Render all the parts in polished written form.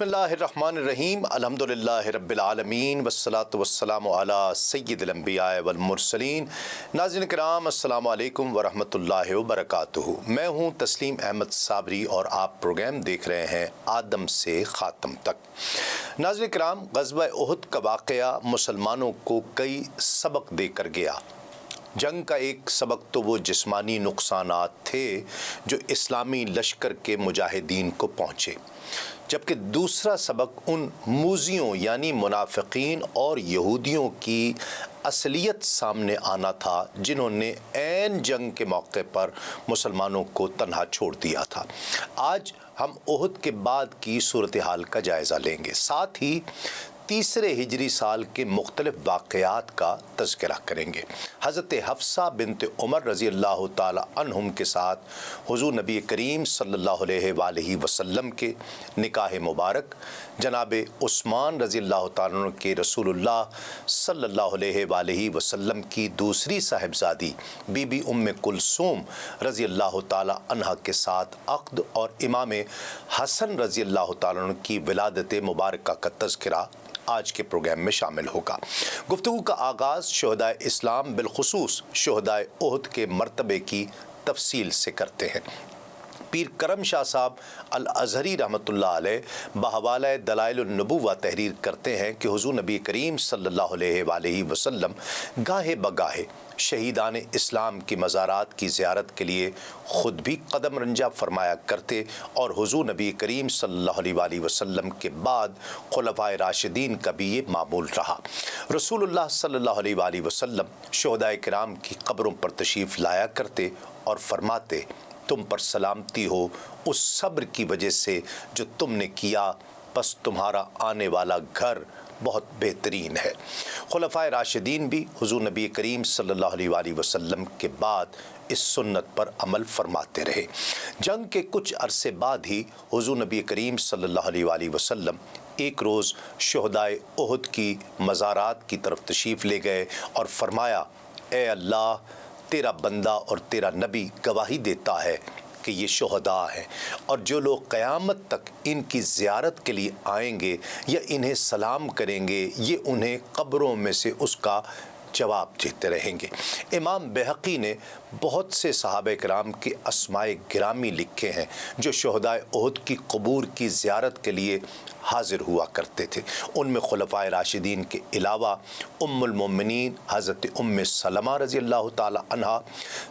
بسم اللہ الرحمن الرحیم الحمدللہ رب العالمین والصلاة والسلام علی سید الانبیاء والمرسلین۔ ناظرین کرام السلام علیکم ورحمۃ اللہ وبرکاتہ۔ میں ہوں تسلیم احمد صابری اور آپ پروگرام دیکھ رہے ہیں آدم سے خاتم تک۔ ناظرین کرام، غزوہ احد کا واقعہ مسلمانوں کو کئی سبق دے کر گیا۔ جنگ کا ایک سبق تو وہ جسمانی نقصانات تھے جو اسلامی لشکر کے مجاہدین کو پہنچے، جبکہ دوسرا سبق ان موذیوں یعنی منافقین اور یہودیوں کی اصلیت سامنے آنا تھا جنہوں نے عین جنگ کے موقع پر مسلمانوں کو تنہا چھوڑ دیا تھا۔ آج ہم احد کے بعد کی صورتحال کا جائزہ لیں گے، ساتھ ہی تیسرے ہجری سال کے مختلف واقعات کا تذکرہ کریں گے۔ حضرت حفصہ بنت عمر رضی اللہ تعالی عنہم کے ساتھ حضور نبی کریم صلی اللہ علیہ وآلہ وسلم کے نکاح مبارک، جناب عثمان رضی اللہ تعالیٰ عنہ کے رسول اللہ صلی اللہ علیہ وآلہ وسلم کی دوسری صاحبزادی بی بی ام کلثوم رضی اللہ تعالی عنہ کے ساتھ عقد، اور امام حسن رضی اللہ تعالیٰ عنہ کی ولادت مبارکہ کا تذکرہ آج کے پروگرام میں شامل ہوگا۔ گفتگو کا آغاز شہدائے اسلام بالخصوص شہدائے احد کے مرتبے کی تفصیل سے کرتے ہیں۔ پیر کرم شاہ صاحب الازہری رحمۃ اللہ علیہ بحوالہ دلائل النبوہ تحریر کرتے ہیں کہ حضور نبی کریم صلی اللہ علیہ وآلہ وسلم گاہے بگاہے شہیدان اسلام کی مزارات کی زیارت کے لیے خود بھی قدم رنجہ فرمایا کرتے، اور حضور نبی کریم صلی اللہ علیہ وآلہ وسلم کے بعد خلفائے راشدین کا بھی یہ معمول رہا۔ رسول اللہ صلی اللہ علیہ وآلہ وسلم شہدائے کرام کی قبروں پر تشریف لایا کرتے اور فرماتے، تم پر سلامتی ہو اس صبر کی وجہ سے جو تم نے کیا، پس تمہارا آنے والا گھر بہت بہترین ہے۔ خلفائے راشدین بھی حضور نبی کریم صلی اللہ علیہ وآلہ وسلم کے بعد اس سنت پر عمل فرماتے رہے۔ جنگ کے کچھ عرصے بعد ہی حضور نبی کریم صلی اللہ علیہ وآلہ وسلم ایک روز شہدائے احد کی مزارات کی طرف تشریف لے گئے اور فرمایا، اے اللہ، تیرا بندہ اور تیرا نبی گواہی دیتا ہے کہ یہ شہداء ہیں، اور جو لوگ قیامت تک ان کی زیارت کے لیے آئیں گے یا انہیں سلام کریں گے، یہ انہیں قبروں میں سے اس کا جواب دیتے رہیں گے۔ امام بہقی نے بہت سے صحابہ کرام کے اسماء گرامی لکھے ہیں جو شہدائے احد کی قبور کی زیارت کے لیے حاضر ہوا کرتے تھے۔ ان میں خلفائے راشدین کے علاوہ ام المومنین حضرت ام سلمہ رضی اللہ تعالی عنہا،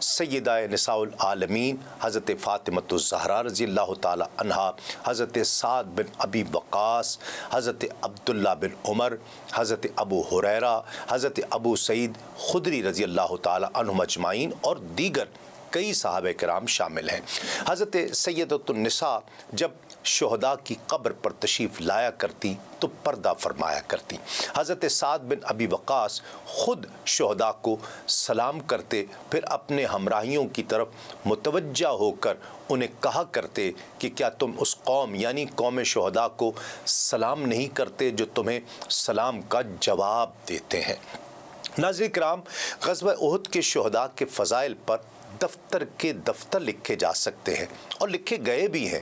سیدہ نساء العالمین حضرت فاطمۃ الزہرا رضی اللہ تعالی عنہا، حضرت سعد بن ابی وقاص، حضرت عبداللہ بن عمر، حضرت ابو ہریرہ، حضرت ابو سعید خدری رضی اللہ تعالی عنہم اجمعین، اور دیگر کئی صحابہ کرام شامل ہیں۔ حضرت سیدۃ النساء جب شہداء کی قبر پر تشریف لایا کرتی تو پردہ فرمایا کرتی۔ حضرت سعد بن ابی وقاص خود شہداء کو سلام کرتے، پھر اپنے ہمراہیوں کی طرف متوجہ ہو کر انہیں کہا کرتے کہ کیا تم اس قوم یعنی قوم شہداء کو سلام نہیں کرتے جو تمہیں سلام کا جواب دیتے ہیں۔ ناظرین کرام، غزوہ احد کے شہداء کے فضائل پر دفتر کے دفتر لکھے جا سکتے ہیں اور لکھے گئے بھی ہیں۔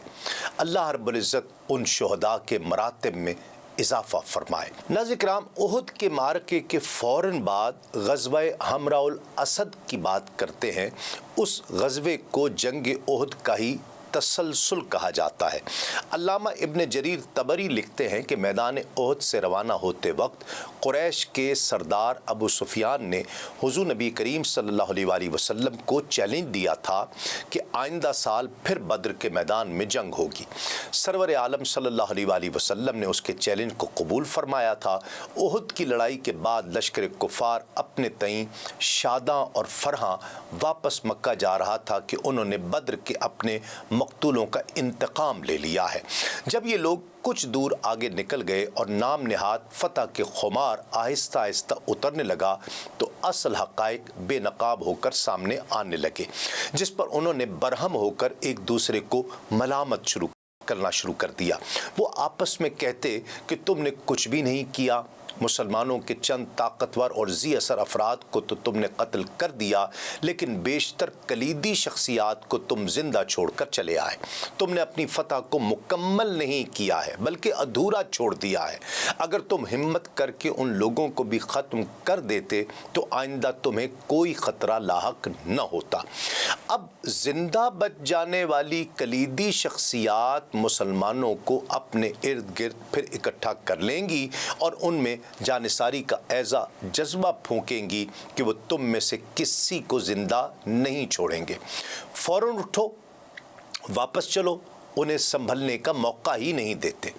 اللہ رب العزت ان شہداء کے مراتب میں اضافہ فرمائے۔ ناظرین کرام، احد کے معرکے کے فوراً بعد غزوہ حمراء الاسد کی بات کرتے ہیں۔ اس غزوے کو جنگ احد کا ہی تسلسل کہا جاتا ہے۔ علامہ ابن جریر طبری لکھتے ہیں کہ میدان احد سے روانہ ہوتے وقت قریش کے سردار ابو سفیان نے حضور نبی کریم صلی اللہ علیہ وآلہ وسلم کو چیلنج دیا تھا کہ آئندہ سال پھر بدر کے میدان میں جنگ ہوگی۔ سرور عالم صلی اللہ علیہ وآلہ وسلم نے اس کے چیلنج کو قبول فرمایا تھا۔ احد کی لڑائی کے بعد لشکر کفار اپنے تئیں شاداں اور فرحاں واپس مکہ جا رہا تھا کہ انہوں نے بدر کے اپنے مقتولوں کا انتقام لے لیا ہے۔ جب یہ لوگ کچھ دور آگے نکل گئے اور نام نہاد فتح کے خمار آہستہ آہستہ اترنے لگا تو اصل حقائق بے نقاب ہو کر سامنے آنے لگے، جس پر انہوں نے برہم ہو کر ایک دوسرے کو ملامت کرنا شروع کر دیا۔ وہ آپس میں کہتے کہ تم نے کچھ بھی نہیں کیا، مسلمانوں کے چند طاقتور اور ذی اثر افراد کو تو تم نے قتل کر دیا، لیکن بیشتر کلیدی شخصیات کو تم زندہ چھوڑ کر چلے آئے۔ تم نے اپنی فتح کو مکمل نہیں کیا ہے بلکہ ادھورا چھوڑ دیا ہے۔ اگر تم ہمت کر کے ان لوگوں کو بھی ختم کر دیتے تو آئندہ تمہیں کوئی خطرہ لاحق نہ ہوتا۔ اب زندہ بچ جانے والی کلیدی شخصیات مسلمانوں کو اپنے ارد گرد پھر اکٹھا کر لیں گی اور ان میں جانثاری کا ایسا جذبہ پھونکیں گی کہ وہ تم میں سے کسی کو زندہ نہیں چھوڑیں گے۔ فوراً اٹھو، واپس چلو، انہیں سنبھلنے کا موقع ہی نہیں دیتے،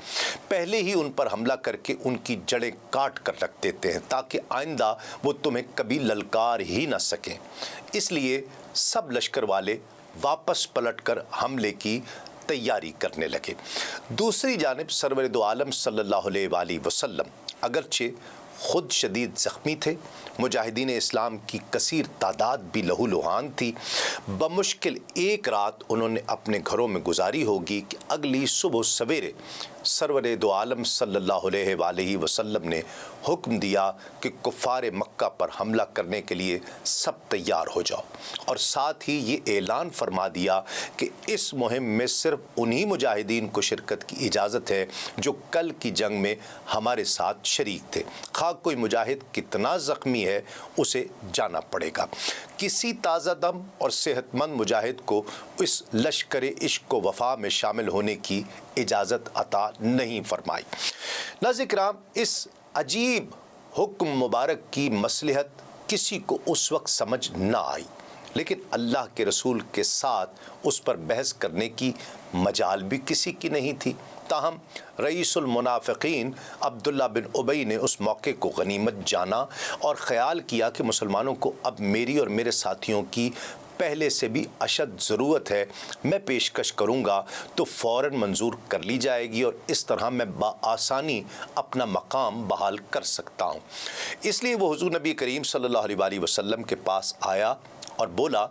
پہلے ہی ان پر حملہ کر کے ان کی جڑیں کاٹ کر رکھ دیتے ہیں تاکہ آئندہ وہ تمہیں کبھی للکار ہی نہ سکیں۔ اس لیے سب لشکر والے واپس پلٹ کر حملے کی تیاری کرنے لگے۔ دوسری جانب سرور دو عالم صلی اللہ علیہ وآلہ وسلم اگرچہ خود شدید زخمی تھے، مجاہدین اسلام کی کثیر تعداد بھی لہو لہان تھی، بمشکل ایک رات انہوں نے اپنے گھروں میں گزاری ہوگی کہ اگلی صبح سویرے سرور دو عالم صلی اللہ علیہ وآلہ وسلم نے حکم دیا کہ کفار مکہ پر حملہ کرنے کے لیے سب تیار ہو جاؤ، اور ساتھ ہی یہ اعلان فرما دیا کہ اس مہم میں صرف انہی مجاہدین کو شرکت کی اجازت ہے جو کل کی جنگ میں ہمارے ساتھ شریک تھے، خواہ کوئی مجاہد کتنا زخمی ہے اسے جانا پڑے گا۔ کسی تازہ دم اور صحت مند مجاہد کو اس لشکر عشق و وفا میں شامل ہونے کی اجازت عطا نہیں فرمائی۔ ناظرین کرام، اس عجیب حکم مبارک کی مصلحت کسی کو اس وقت سمجھ نہ آئی، لیکن اللہ کے رسول کے ساتھ اس پر بحث کرنے کی مجال بھی کسی کی نہیں تھی۔ تاہم رئیس المنافقین عبداللہ بن ابی نے اس موقع کو غنیمت جانا اور خیال کیا کہ مسلمانوں کو اب میری اور میرے ساتھیوں کی پہلے سے بھی اشد ضرورت ہے، میں پیشکش کروں گا تو فوراً منظور کر لی جائے گی اور اس طرح میں بآسانی اپنا مقام بحال کر سکتا ہوں۔ اس لیے وہ حضور نبی کریم صلی اللہ علیہ وآلہ وسلم کے پاس آیا اور بولا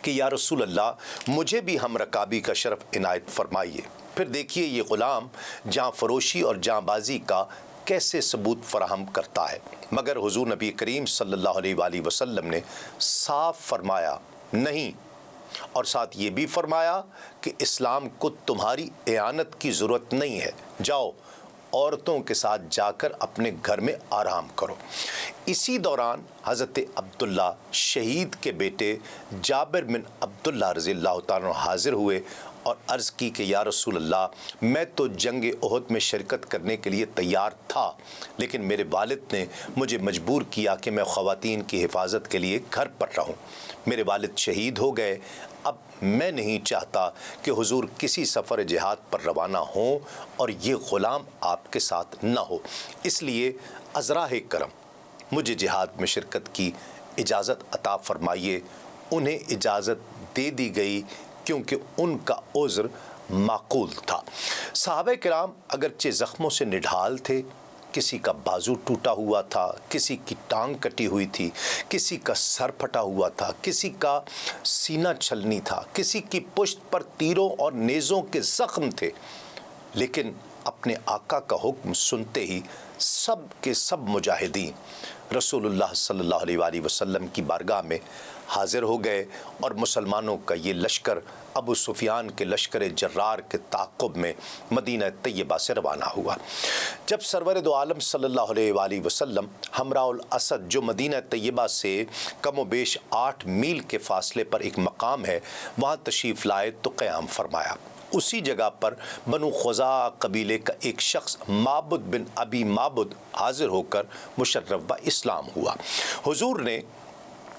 کہ یا رسول اللہ، مجھے بھی ہم رکابی کا شرف عنایت فرمائیے۔ پھر دیکھیے یہ غلام جاں فروشی اور جاں بازی کا کیسے ثبوت فراہم کرتا ہے۔ مگر حضور نبی کریم صلی اللہ علیہ وآلہ وسلم نے صاف فرمایا نہیں، اور ساتھ یہ بھی فرمایا کہ اسلام کو تمہاری اعانت کی ضرورت نہیں ہے، جاؤ عورتوں کے ساتھ جا کر اپنے گھر میں آرام کرو۔ اسی دوران حضرت عبداللہ شہید کے بیٹے جابر بن عبداللہ رضی اللہ تعالیٰ عنہ حاضر ہوئے اور عرض کی کہ یا رسول اللہ، میں تو جنگ احد میں شرکت کرنے کے لیے تیار تھا، لیکن میرے والد نے مجھے مجبور کیا کہ میں خواتین کی حفاظت کے لیے گھر پر رہوں۔ میرے والد شہید ہو گئے، اب میں نہیں چاہتا کہ حضور کسی سفر جہاد پر روانہ ہوں اور یہ غلام آپ کے ساتھ نہ ہو، اس لیے ازراہ کرم مجھے جہاد میں شرکت کی اجازت عطا فرمائیے۔ انہیں اجازت دے دی گئی کیونکہ ان کا عذر معقول تھا۔ صحابہ کرام اگرچہ زخموں سے نڈھال تھے، کسی کا بازو ٹوٹا ہوا تھا، کسی کی ٹانگ کٹی ہوئی تھی، کسی کا سر پھٹا ہوا تھا، کسی کا سینہ چھلنی تھا، کسی کی پشت پر تیروں اور نیزوں کے زخم تھے، لیکن اپنے آقا کا حکم سنتے ہی سب کے سب مجاہدین رسول اللہ صلی اللہ علیہ وآلہ وسلم کی بارگاہ میں حاضر ہو گئے اور مسلمانوں کا یہ لشکر ابو سفیان کے لشکر جرار کے تعاقب میں مدینہ طیبہ سے روانہ ہوا۔ جب سرور دو عالم صلی اللہ علیہ وآلہ وسلم ہمراہ الاسد جو مدینہ طیبہ سے کم و بیش 8 میل کے فاصلے پر ایک مقام ہے وہاں تشریف لائے تو قیام فرمایا۔ اسی جگہ پر بنو خزاعہ قبیلے کا ایک شخص معبد بن ابی معبد حاضر ہو کر مشرف با اسلام ہوا۔ حضور نے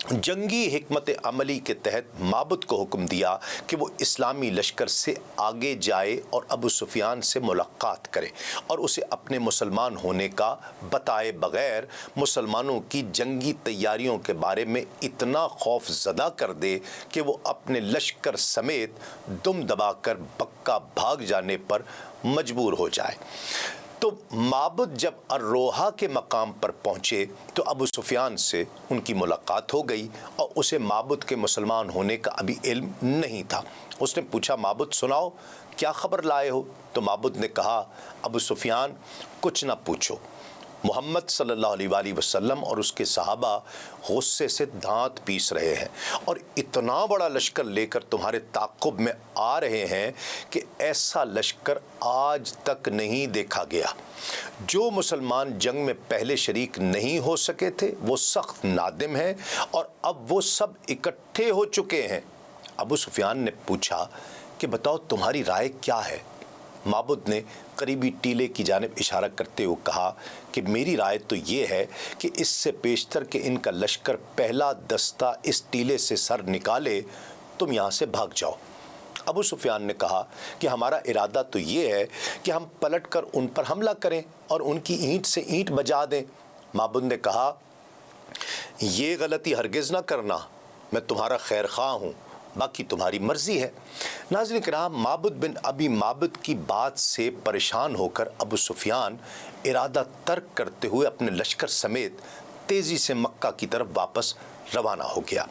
جنگی حکمت عملی کے تحت معبد کو حکم دیا کہ وہ اسلامی لشکر سے آگے جائے اور ابو سفیان سے ملاقات کرے اور اسے اپنے مسلمان ہونے کا بتائے بغیر مسلمانوں کی جنگی تیاریوں کے بارے میں اتنا خوف زدہ کر دے کہ وہ اپنے لشکر سمیت دم دبا کر بکہ بھاگ جانے پر مجبور ہو جائے۔ تو معبد جب الروحہ کے مقام پر پہنچے تو ابو سفیان سے ان کی ملاقات ہو گئی اور اسے معبد کے مسلمان ہونے کا ابھی علم نہیں تھا۔ اس نے پوچھا معبد سناؤ کیا خبر لائے ہو؟ تو معبد نے کہا ابو سفیان کچھ نہ پوچھو، محمد صلی اللہ علیہ وآلہ وسلم اور اس کے صحابہ غصے سے دانت پیس رہے ہیں اور اتنا بڑا لشکر لے کر تمہارے تعاقب میں آ رہے ہیں کہ ایسا لشکر آج تک نہیں دیکھا گیا۔ جو مسلمان جنگ میں پہلے شریک نہیں ہو سکے تھے وہ سخت نادم ہیں اور اب وہ سب اکٹھے ہو چکے ہیں۔ ابو سفیان نے پوچھا کہ بتاؤ تمہاری رائے کیا ہے؟ معبد نے قریبی ٹیلے کی جانب اشارہ کرتے ہوئے کہا کہ میری رائے تو یہ ہے کہ اس سے پیشتر کہ ان کا لشکر پہلا دستہ اس ٹیلے سے سر نکالے تم یہاں سے بھاگ جاؤ۔ ابو سفیان نے کہا کہ ہمارا ارادہ تو یہ ہے کہ ہم پلٹ کر ان پر حملہ کریں اور ان کی اینٹ سے اینٹ بجا دیں۔ معبد نے کہا یہ غلطی ہرگز نہ کرنا، میں تمہارا خیر خواہ ہوں، باقی تمہاری مرضی ہے۔ ناظرین کرام، معبد بن ابی معبد کی بات سے پریشان ہو کر ابو سفیان ارادہ ترک کرتے ہوئے اپنے لشکر سمیت تیزی سے مکہ کی طرف واپس روانہ ہو گیا۔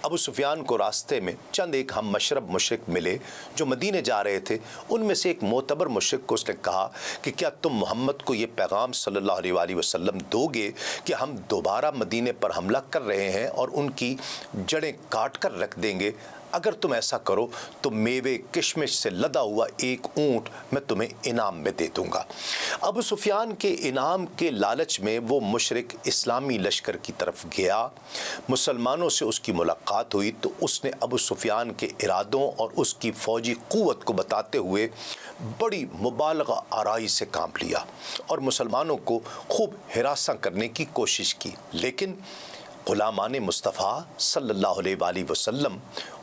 ابو سفیان کو راستے میں چند ایک ہم مشرب مشرک ملے جو مدینے جا رہے تھے۔ ان میں سے ایک معتبر مشرک کو اس نے کہا کہ کیا تم محمد کو یہ پیغام صلی اللہ علیہ وآلہ وسلم دو گے کہ ہم دوبارہ مدینے پر حملہ کر رہے ہیں اور ان کی جڑیں کاٹ کر رکھ دیں گے؟ اگر تم ایسا کرو تو میوے کشمش سے لدا ہوا ایک اونٹ میں تمہیں انعام میں دے دوں گا۔ ابو سفیان کے انعام کے لالچ میں وہ مشرک اسلامی لشکر کی طرف گیا۔ مسلمانوں سے اس کی ملاقات ہوئی تو اس نے ابو سفیان کے ارادوں اور اس کی فوجی قوت کو بتاتے ہوئے بڑی مبالغہ آرائی سے کام لیا اور مسلمانوں کو خوب ہراساں کرنے کی کوشش کی، لیکن غلامان مصطفیٰ صلی اللہ علیہ وآلہ وسلم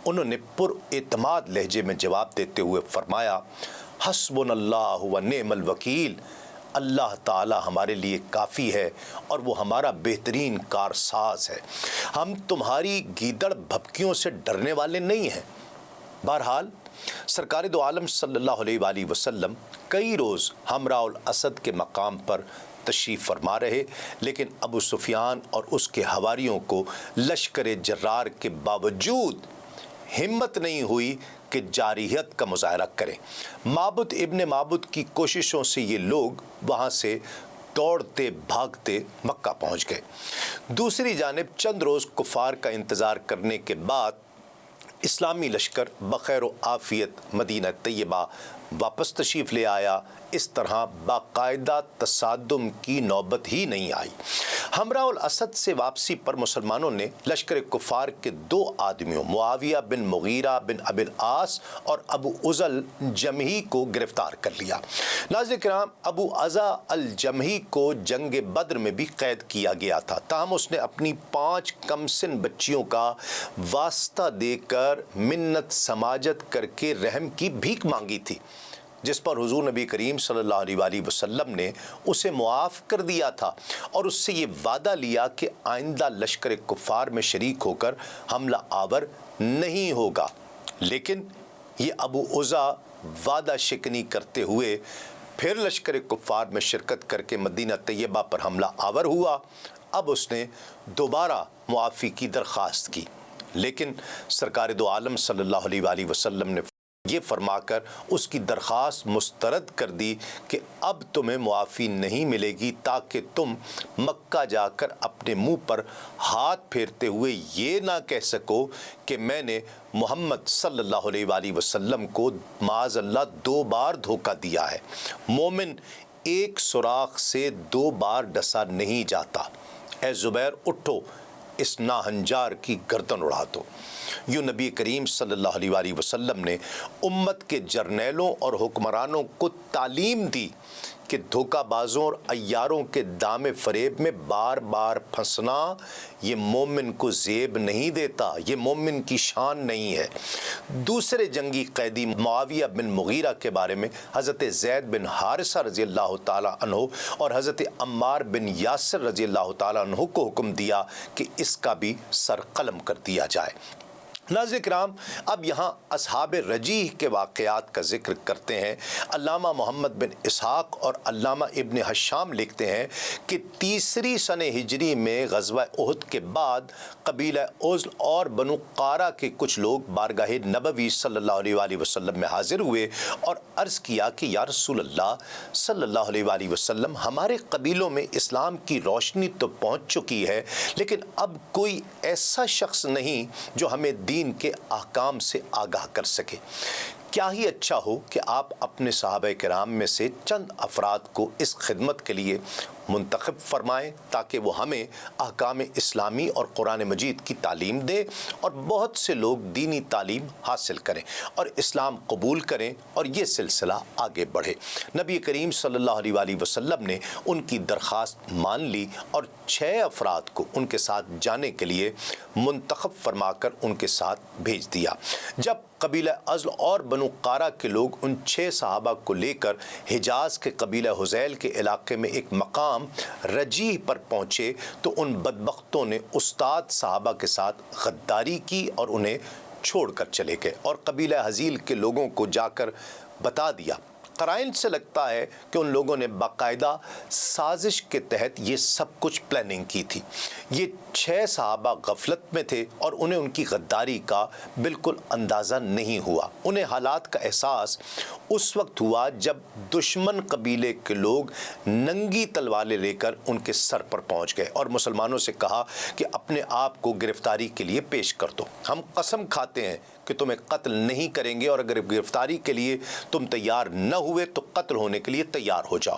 انہوں نے پر اعتماد لہجے میں جواب دیتے ہوئے فرمایا حسبنا اللہ و نعم الوکیل، اللہ تعالی ہمارے لیے کافی ہے اور وہ ہمارا بہترین کارساز ہے، ہم تمہاری گیدڑ بھبکیوں سے ڈرنے والے نہیں ہیں۔ بہرحال سرکار دو عالم صلی اللہ علیہ وآلہ وسلم کئی روز حمراء الاسد کے مقام پر تشریف فرما رہے، لیکن ابو سفیان اور اس کے حواریوں کو لشکر جرار کے باوجود ہمت نہیں ہوئی کہ جارحیت کا مظاہرہ کریں۔ معبد ابن معبد کی کوششوں سے یہ لوگ وہاں سے دوڑتے بھاگتے مکہ پہنچ گئے۔ دوسری جانب چند روز کفار کا انتظار کرنے کے بعد اسلامی لشکر بخیر و عافیت مدینہ طیبہ واپس تشریف لے آیا۔ اس طرح باقاعدہ تصادم کی نوبت ہی نہیں آئی۔ حمراء الاسد سے واپسی پر مسلمانوں نے لشکر کفار کے دو آدمیوں معاویہ بن مغیرہ بن ابی العاص اور ابو عزا الجمحی کو گرفتار کر لیا۔ ناظرین کرام، ابو عزا الجمحی کو جنگ بدر میں بھی قید کیا گیا تھا، تاہم اس نے اپنی 5 کمسن بچیوں کا واسطہ دے کر منت سماجت کر کے رحم کی بھیک مانگی تھی، جس پر حضور نبی کریم صلی اللہ علیہ وآلہ وسلم نے اسے معاف کر دیا تھا اور اس سے یہ وعدہ لیا کہ آئندہ لشکر کفار میں شریک ہو کر حملہ آور نہیں ہوگا۔ لیکن یہ ابو عزا وعدہ شکنی کرتے ہوئے پھر لشکر کفار میں شرکت کر کے مدینہ طیبہ پر حملہ آور ہوا۔ اب اس نے دوبارہ معافی کی درخواست کی، لیکن سرکار دو عالم صلی اللہ علیہ وآلہ وسلم نے یہ فرما کر اس کی درخواست مسترد کر دی کہ اب تمہیں معافی نہیں ملے گی تاکہ تم مکہ جا کر اپنے منہ پر ہاتھ پھیرتے ہوئے یہ نہ کہہ سکو کہ میں نے محمد صلی اللہ علیہ وآلہ وسلم کو معاذ اللہ 2 بار دھوکہ دیا ہے۔ مومن ایک سوراخ سے 2 بار ڈسا نہیں جاتا۔ اے زبیر اٹھو، اس ناہنجار کی گردن اڑا دو۔ یوں نبی کریم صلی اللہ علیہ وآلہ وسلم نے امت کے جرنیلوں اور حکمرانوں کو تعلیم دی کہ دھوکہ بازوں اور عیاروں کے دام فریب میں بار بار پھنسنا یہ مومن کو زیب نہیں دیتا، یہ مومن کی شان نہیں ہے۔ دوسرے جنگی قیدی معاویہ بن مغیرہ کے بارے میں حضرت زید بن حارثہ رضی اللہ تعالیٰ عنہ اور حضرت عمار بن یاسر رضی اللہ تعالیٰ عنہ کو حکم دیا کہ اس کا بھی سر قلم کر دیا جائے۔ ناظرین کرام، اب یہاں اصحاب رجیح کے واقعات کا ذکر کرتے ہیں۔ علامہ محمد بن اسحاق اور علامہ ابن حشام لکھتے ہیں کہ تیسری سنہ ہجری میں غزوہ احد کے بعد قبیلہ عزل اور بنو قارہ کے کچھ لوگ بارگاہ نبوی صلی اللہ علیہ وآلہ وسلم میں حاضر ہوئے اور عرض کیا کہ یا رسول اللہ صلی اللہ علیہ وآلہ وسلم، ہمارے قبیلوں میں اسلام کی روشنی تو پہنچ چکی ہے، لیکن اب کوئی ایسا شخص نہیں جو ہمیں دین کے احکام سے آگاہ کر سکے۔ کیا ہی اچھا ہو کہ آپ اپنے صحابہ کرام میں سے چند افراد کو اس خدمت کے لیے منتخب فرمائیں تاکہ وہ ہمیں احکام اسلامی اور قرآن مجید کی تعلیم دیں اور بہت سے لوگ دینی تعلیم حاصل کریں اور اسلام قبول کریں اور یہ سلسلہ آگے بڑھے۔ نبی کریم صلی اللہ علیہ وآلہ وسلم نے ان کی درخواست مان لی اور 6 افراد کو ان کے ساتھ جانے کے لیے منتخب فرما کر ان کے ساتھ بھیج دیا۔ جب قبیلہ عزل اور بنو قارہ کے لوگ ان 6 صحابہ کو لے کر حجاز کے قبیلہ حذیل کے علاقے میں ایک مقام رجیح پر پہنچے تو ان بدبختوں نے استاد صحابہ کے ساتھ غداری کی اور انہیں چھوڑ کر چلے گئے اور قبیلہ حذیل کے لوگوں کو جا کر بتا دیا۔ قرائن سے لگتا ہے کہ ان لوگوں نے باقاعدہ سازش کے تحت یہ سب کچھ پلاننگ کی تھی۔ یہ 6 صحابہ غفلت میں تھے اور انہیں ان کی غداری کا بالکل اندازہ نہیں ہوا۔ انہیں حالات کا احساس اس وقت ہوا جب دشمن قبیلے کے لوگ ننگی تلواریں لے کر ان کے سر پر پہنچ گئے اور مسلمانوں سے کہا کہ اپنے آپ کو گرفتاری کے لیے پیش کر دو، ہم قسم کھاتے ہیں کہ تمہیں قتل نہیں کریں گے اور اگر گرفتاری کے لیے تم تیار نہ ہوئے تو قتل ہونے کے لیے تیار ہو جاؤ۔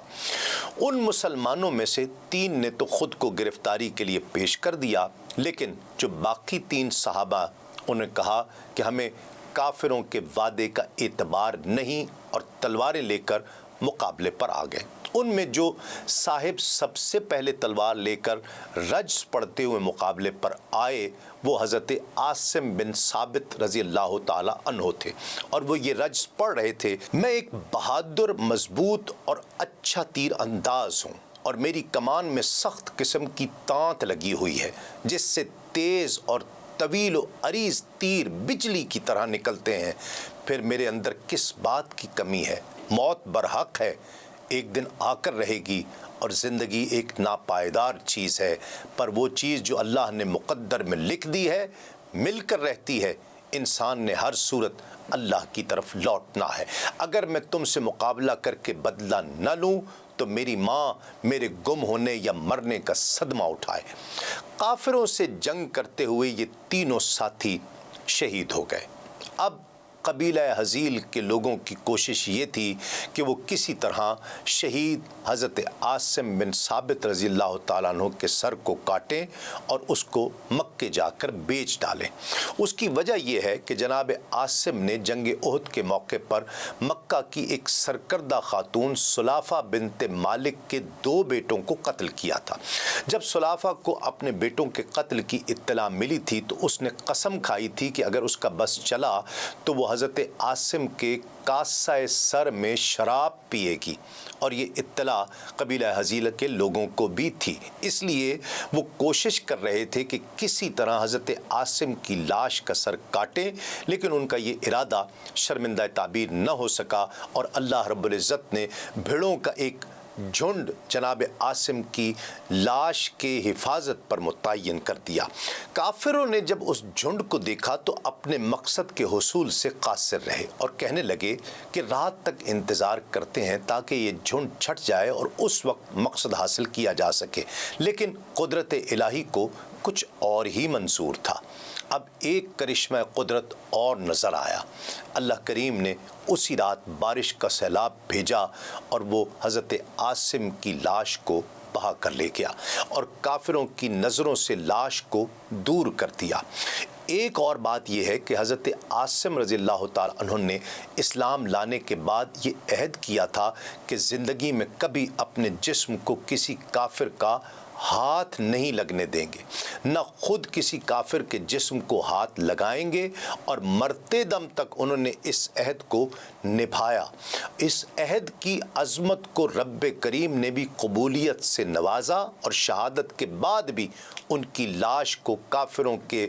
ان مسلمانوں میں سے 3 نے تو خود کو گرفتاری کے لیے پیش کر دیا، لیکن جو باقی 3 صحابہ انہیں کہا کہ ہمیں کافروں کے وعدے کا اعتبار نہیں اور تلواریں لے کر مقابلے پر آ گئے۔ ان میں جو صاحب سب سے پہلے تلوار لے کر رجز پڑھتے ہوئے مقابلے پر آئے وہ حضرت عاصم بن ثابت رضی اللہ تعالی عنہ تھے اور وہ یہ رجز پڑھ رہے تھے: میں ایک بہادر، مضبوط اور اچھا تیر انداز ہوں اور میری کمان میں سخت قسم کی تانت لگی ہوئی ہے جس سے تیز اور طویل و عریض تیر بجلی کی طرح نکلتے ہیں۔ پھر میرے اندر کس بات کی کمی ہے؟ موت برحق ہے، ایک دن آ کر رہے گی اور زندگی ایک ناپائیدار چیز ہے، پر وہ چیز جو اللہ نے مقدر میں لکھ دی ہے مل کر رہتی ہے۔ انسان نے ہر صورت اللہ کی طرف لوٹنا ہے۔ اگر میں تم سے مقابلہ کر کے بدلہ نہ لوں تو میری ماں میرے گم ہونے یا مرنے کا صدمہ اٹھائے۔ کافروں سے جنگ کرتے ہوئے یہ تینوں ساتھی شہید ہو گئے۔ اب قبیلہ حذیل کے لوگوں کی کوشش یہ تھی کہ وہ کسی طرح شہید حضرت عاصم بن ثابت رضی اللہ تعالیٰ عنہ کے سر کو کاٹیں اور اس کو مکے جا کر بیچ ڈالیں۔ اس کی وجہ یہ ہے کہ جناب عاصم نے جنگ احد کے موقع پر مکہ کی ایک سرکردہ خاتون سلافہ بنت مالک کے 2 بیٹوں کو قتل کیا تھا۔ جب سلافہ کو اپنے بیٹوں کے قتل کی اطلاع ملی تھی تو اس نے قسم کھائی تھی کہ اگر اس کا بس چلا تو وہ حضرت عاصم کے کاسہ سر میں شراب پیے گی، اور یہ اطلاع قبیلہ حذیل کے لوگوں کو بھی تھی۔ اس لیے وہ کوشش کر رہے تھے کہ کسی طرح حضرت عاصم کی لاش کا سر کاٹیں، لیکن ان کا یہ ارادہ شرمندہ تعبیر نہ ہو سکا اور اللہ رب العزت نے بھیڑوں کا ایک جھنڈ جناب عاصم کی لاش کے حفاظت پر متعین کر دیا۔ کافروں نے جب اس جھنڈ کو دیکھا تو اپنے مقصد کے حصول سے قاصر رہے اور کہنے لگے کہ رات تک انتظار کرتے ہیں تاکہ یہ جھنڈ چھٹ جائے اور اس وقت مقصد حاصل کیا جا سکے، لیکن قدرت الہی کو کچھ اور ہی منظور تھا۔ اب ایک کرشمہ قدرت اور نظر آیا۔ اللہ کریم نے اسی رات بارش کا سیلاب بھیجا اور وہ حضرت عاصم کی لاش کو بہا کر لے گیا اور کافروں کی نظروں سے لاش کو دور کر دیا۔ ایک اور بات یہ ہے کہ حضرت عاصم رضی اللہ تعالیٰ عنہ نے اسلام لانے کے بعد یہ عہد کیا تھا کہ زندگی میں کبھی اپنے جسم کو کسی کافر کا ہاتھ نہیں لگنے دیں گے، نہ خود کسی کافر کے جسم کو ہاتھ لگائیں گے، اور مرتے دم تک انہوں نے اس عہد کو نبھایا۔ اس عہد کی عظمت کو رب کریم نے بھی قبولیت سے نوازا، اور شہادت کے بعد بھی ان کی لاش کو کافروں کے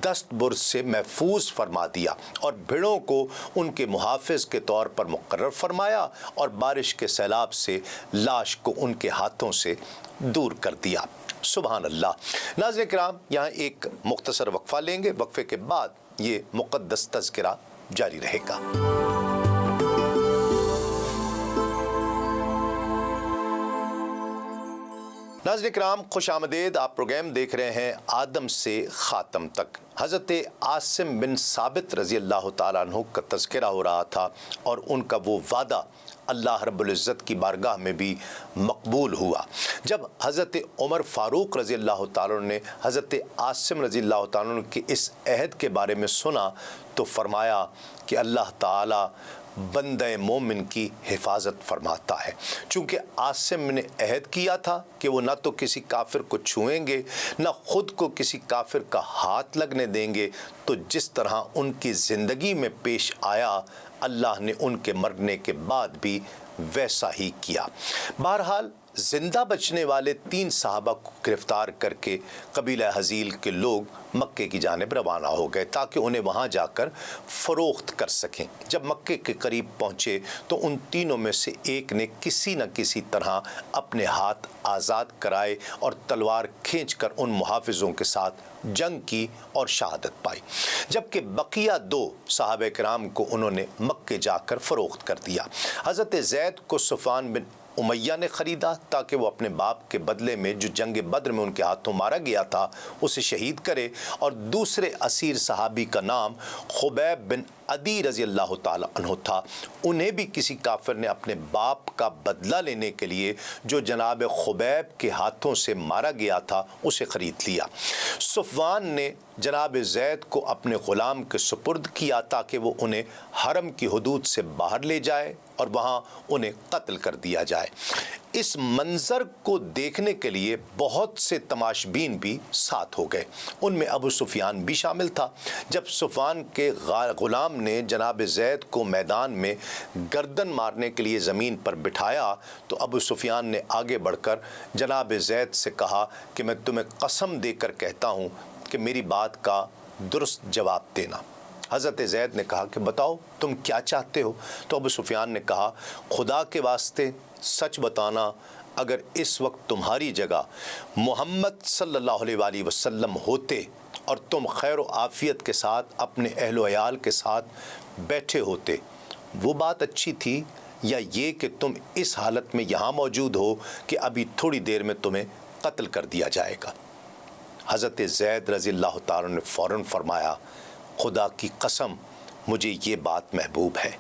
دست برد سے محفوظ فرما دیا، اور بھیڑوں کو ان کے محافظ کے طور پر مقرر فرمایا، اور بارش کے سیلاب سے لاش کو ان کے ہاتھوں سے دور کر دیا۔ سبحان اللہ۔ ناظرین کرام، یہاں ایک مختصر وقفہ لیں گے، وقفے کے بعد یہ مقدس تذکرہ جاری رہے گا۔ ناظرین کرام، خوش آمدید۔ آپ پروگرام دیکھ رہے ہیں آدم سے خاتم تک۔ حضرت عاصم بن ثابت رضی اللہ تعالیٰ عنہ کا تذکرہ ہو رہا تھا، اور ان کا وہ وعدہ اللہ رب العزت کی بارگاہ میں بھی مقبول ہوا۔ جب حضرت عمر فاروق رضی اللہ تعالیٰ عنہ نے حضرت عاصم رضی اللہ تعالیٰ عنہ کے اس عہد کے بارے میں سنا تو فرمایا کہ اللہ تعالیٰ بندہ مومن کی حفاظت فرماتا ہے، چونکہ عاصم نے عہد کیا تھا کہ وہ نہ تو کسی کافر کو چھوئیں گے، نہ خود کو کسی کافر کا ہاتھ لگنے دیں گے، تو جس طرح ان کی زندگی میں پیش آیا اللہ نے ان کے مرنے کے بعد بھی ویسا ہی کیا۔ بہرحال زندہ بچنے والے 3 صحابہ کو گرفتار کر کے قبیلہ حزیل کے لوگ مکے کی جانب روانہ ہو گئے تاکہ انہیں وہاں جا کر فروخت کر سکیں۔ جب مکے کے قریب پہنچے تو ان تینوں میں سے ایک نے کسی نہ کسی طرح اپنے ہاتھ آزاد کرائے اور تلوار کھینچ کر ان محافظوں کے ساتھ جنگ کی اور شہادت پائی، جبکہ بقیہ 2 صحابہ کرام کو انہوں نے مکے جا کر فروخت کر دیا۔ حضرت زید کو صفوان بن امیہ نے خریدا تاکہ وہ اپنے باپ کے بدلے میں جو جنگ بدر میں ان کے ہاتھوں مارا گیا تھا اسے شہید کرے، اور دوسرے اسیر صحابی کا نام خبیب بن عدی رضی اللہ تعالی عنہ تھا، انہیں بھی کسی کافر نے اپنے باپ کا بدلہ لینے کے لیے جو جناب خبیب کے ہاتھوں سے مارا گیا تھا اسے خرید لیا۔ صفوان نے جناب زید کو اپنے غلام کے سپرد کیا تاکہ وہ انہیں حرم کی حدود سے باہر لے جائے اور وہاں انہیں قتل کر دیا جائے۔ اس منظر کو دیکھنے کے لیے بہت سے تماشبین بھی ساتھ ہو گئے، ان میں ابو سفیان بھی شامل تھا۔ جب صفوان کے غلام نے جناب زید کو میدان میں گردن مارنے کے لیے زمین پر بٹھایا تو ابو سفیان نے آگے بڑھ کر جناب زید سے کہا کہ میں تمہیں قسم دے کر کہتا ہوں کہ میری بات کا درست جواب دینا۔ حضرت زید نے کہا کہ بتاؤ تم کیا چاہتے ہو؟ تو ابو سفیان نے کہا خدا کے واسطے سچ بتانا، اگر اس وقت تمہاری جگہ محمد صلی اللہ علیہ وآلہ وسلم ہوتے اور تم خیر و عافیت کے ساتھ اپنے اہل و عیال کے ساتھ بیٹھے ہوتے، وہ بات اچھی تھی، یا یہ کہ تم اس حالت میں یہاں موجود ہو کہ ابھی تھوڑی دیر میں تمہیں قتل کر دیا جائے گا؟ حضرت زید رضی اللہ تعالیٰ نے فوراً فرمایا خدا کی قسم مجھے یہ بات محبوب ہے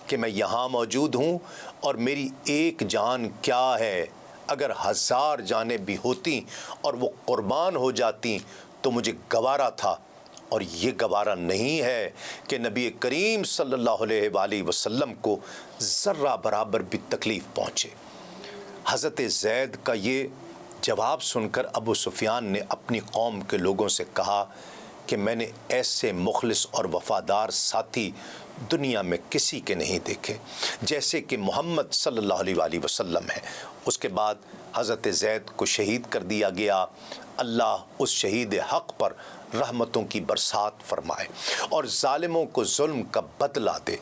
کہ میں یہاں موجود ہوں، اور میری ایک جان کیا ہے، اگر 1000 جانیں بھی ہوتی اور وہ قربان ہو جاتی تو مجھے گوارا تھا، اور یہ گوارا نہیں ہے کہ نبی کریم صلی اللہ علیہ وآلہ وسلم کو ذرہ برابر بھی تکلیف پہنچے۔ حضرت زید کا یہ جواب سن کر ابو سفیان نے اپنی قوم کے لوگوں سے کہا کہ میں نے ایسے مخلص اور وفادار ساتھی دنیا میں کسی کے نہیں دیکھے جیسے کہ محمد صلی اللہ علیہ وآلہ وسلم ہے۔ اس کے بعد حضرت زید کو شہید کر دیا گیا۔ اللہ اس شہید حق پر رحمتوں کی برسات فرمائے اور ظالموں کو ظلم کا بدلہ دے۔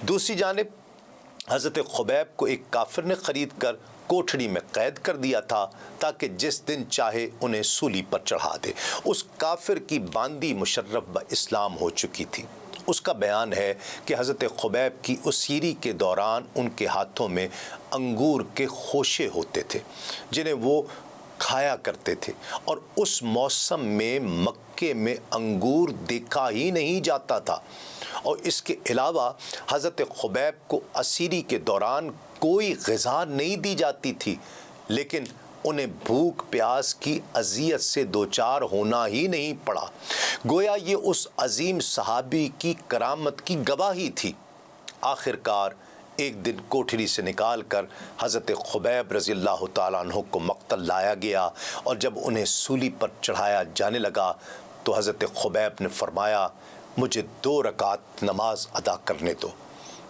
دوسری جانب حضرت خبیب کو ایک کافر نے خرید کر کوٹھڑی میں قید کر دیا تھا تاکہ جس دن چاہے انہیں سولی پر چڑھا دے۔ اس کافر کی باندی مشرف باسلام ہو چکی تھی۔ اس کا بیان ہے کہ حضرت خبیب کی اسیری کے دوران ان کے ہاتھوں میں انگور کے خوشے ہوتے تھے جنہیں وہ کھایا کرتے تھے، اور اس موسم میں مکے میں انگور دیکھا ہی نہیں جاتا تھا۔ اور اس کے علاوہ حضرت خبیب کو اسیری کے دوران کوئی غذا نہیں دی جاتی تھی، لیکن انہیں بھوک پیاس کی اذیت سے دوچار ہونا ہی نہیں پڑا۔ گویا یہ اس عظیم صحابی کی کرامت کی گواہی تھی۔ آخر کار ایک دن کوٹھری سے نکال کر حضرت خبیب رضی اللہ تعالیٰ عنہ کو مقتل لایا گیا، اور جب انہیں سولی پر چڑھایا جانے لگا تو حضرت خبیب نے فرمایا مجھے 2 رکعت نماز ادا کرنے دو۔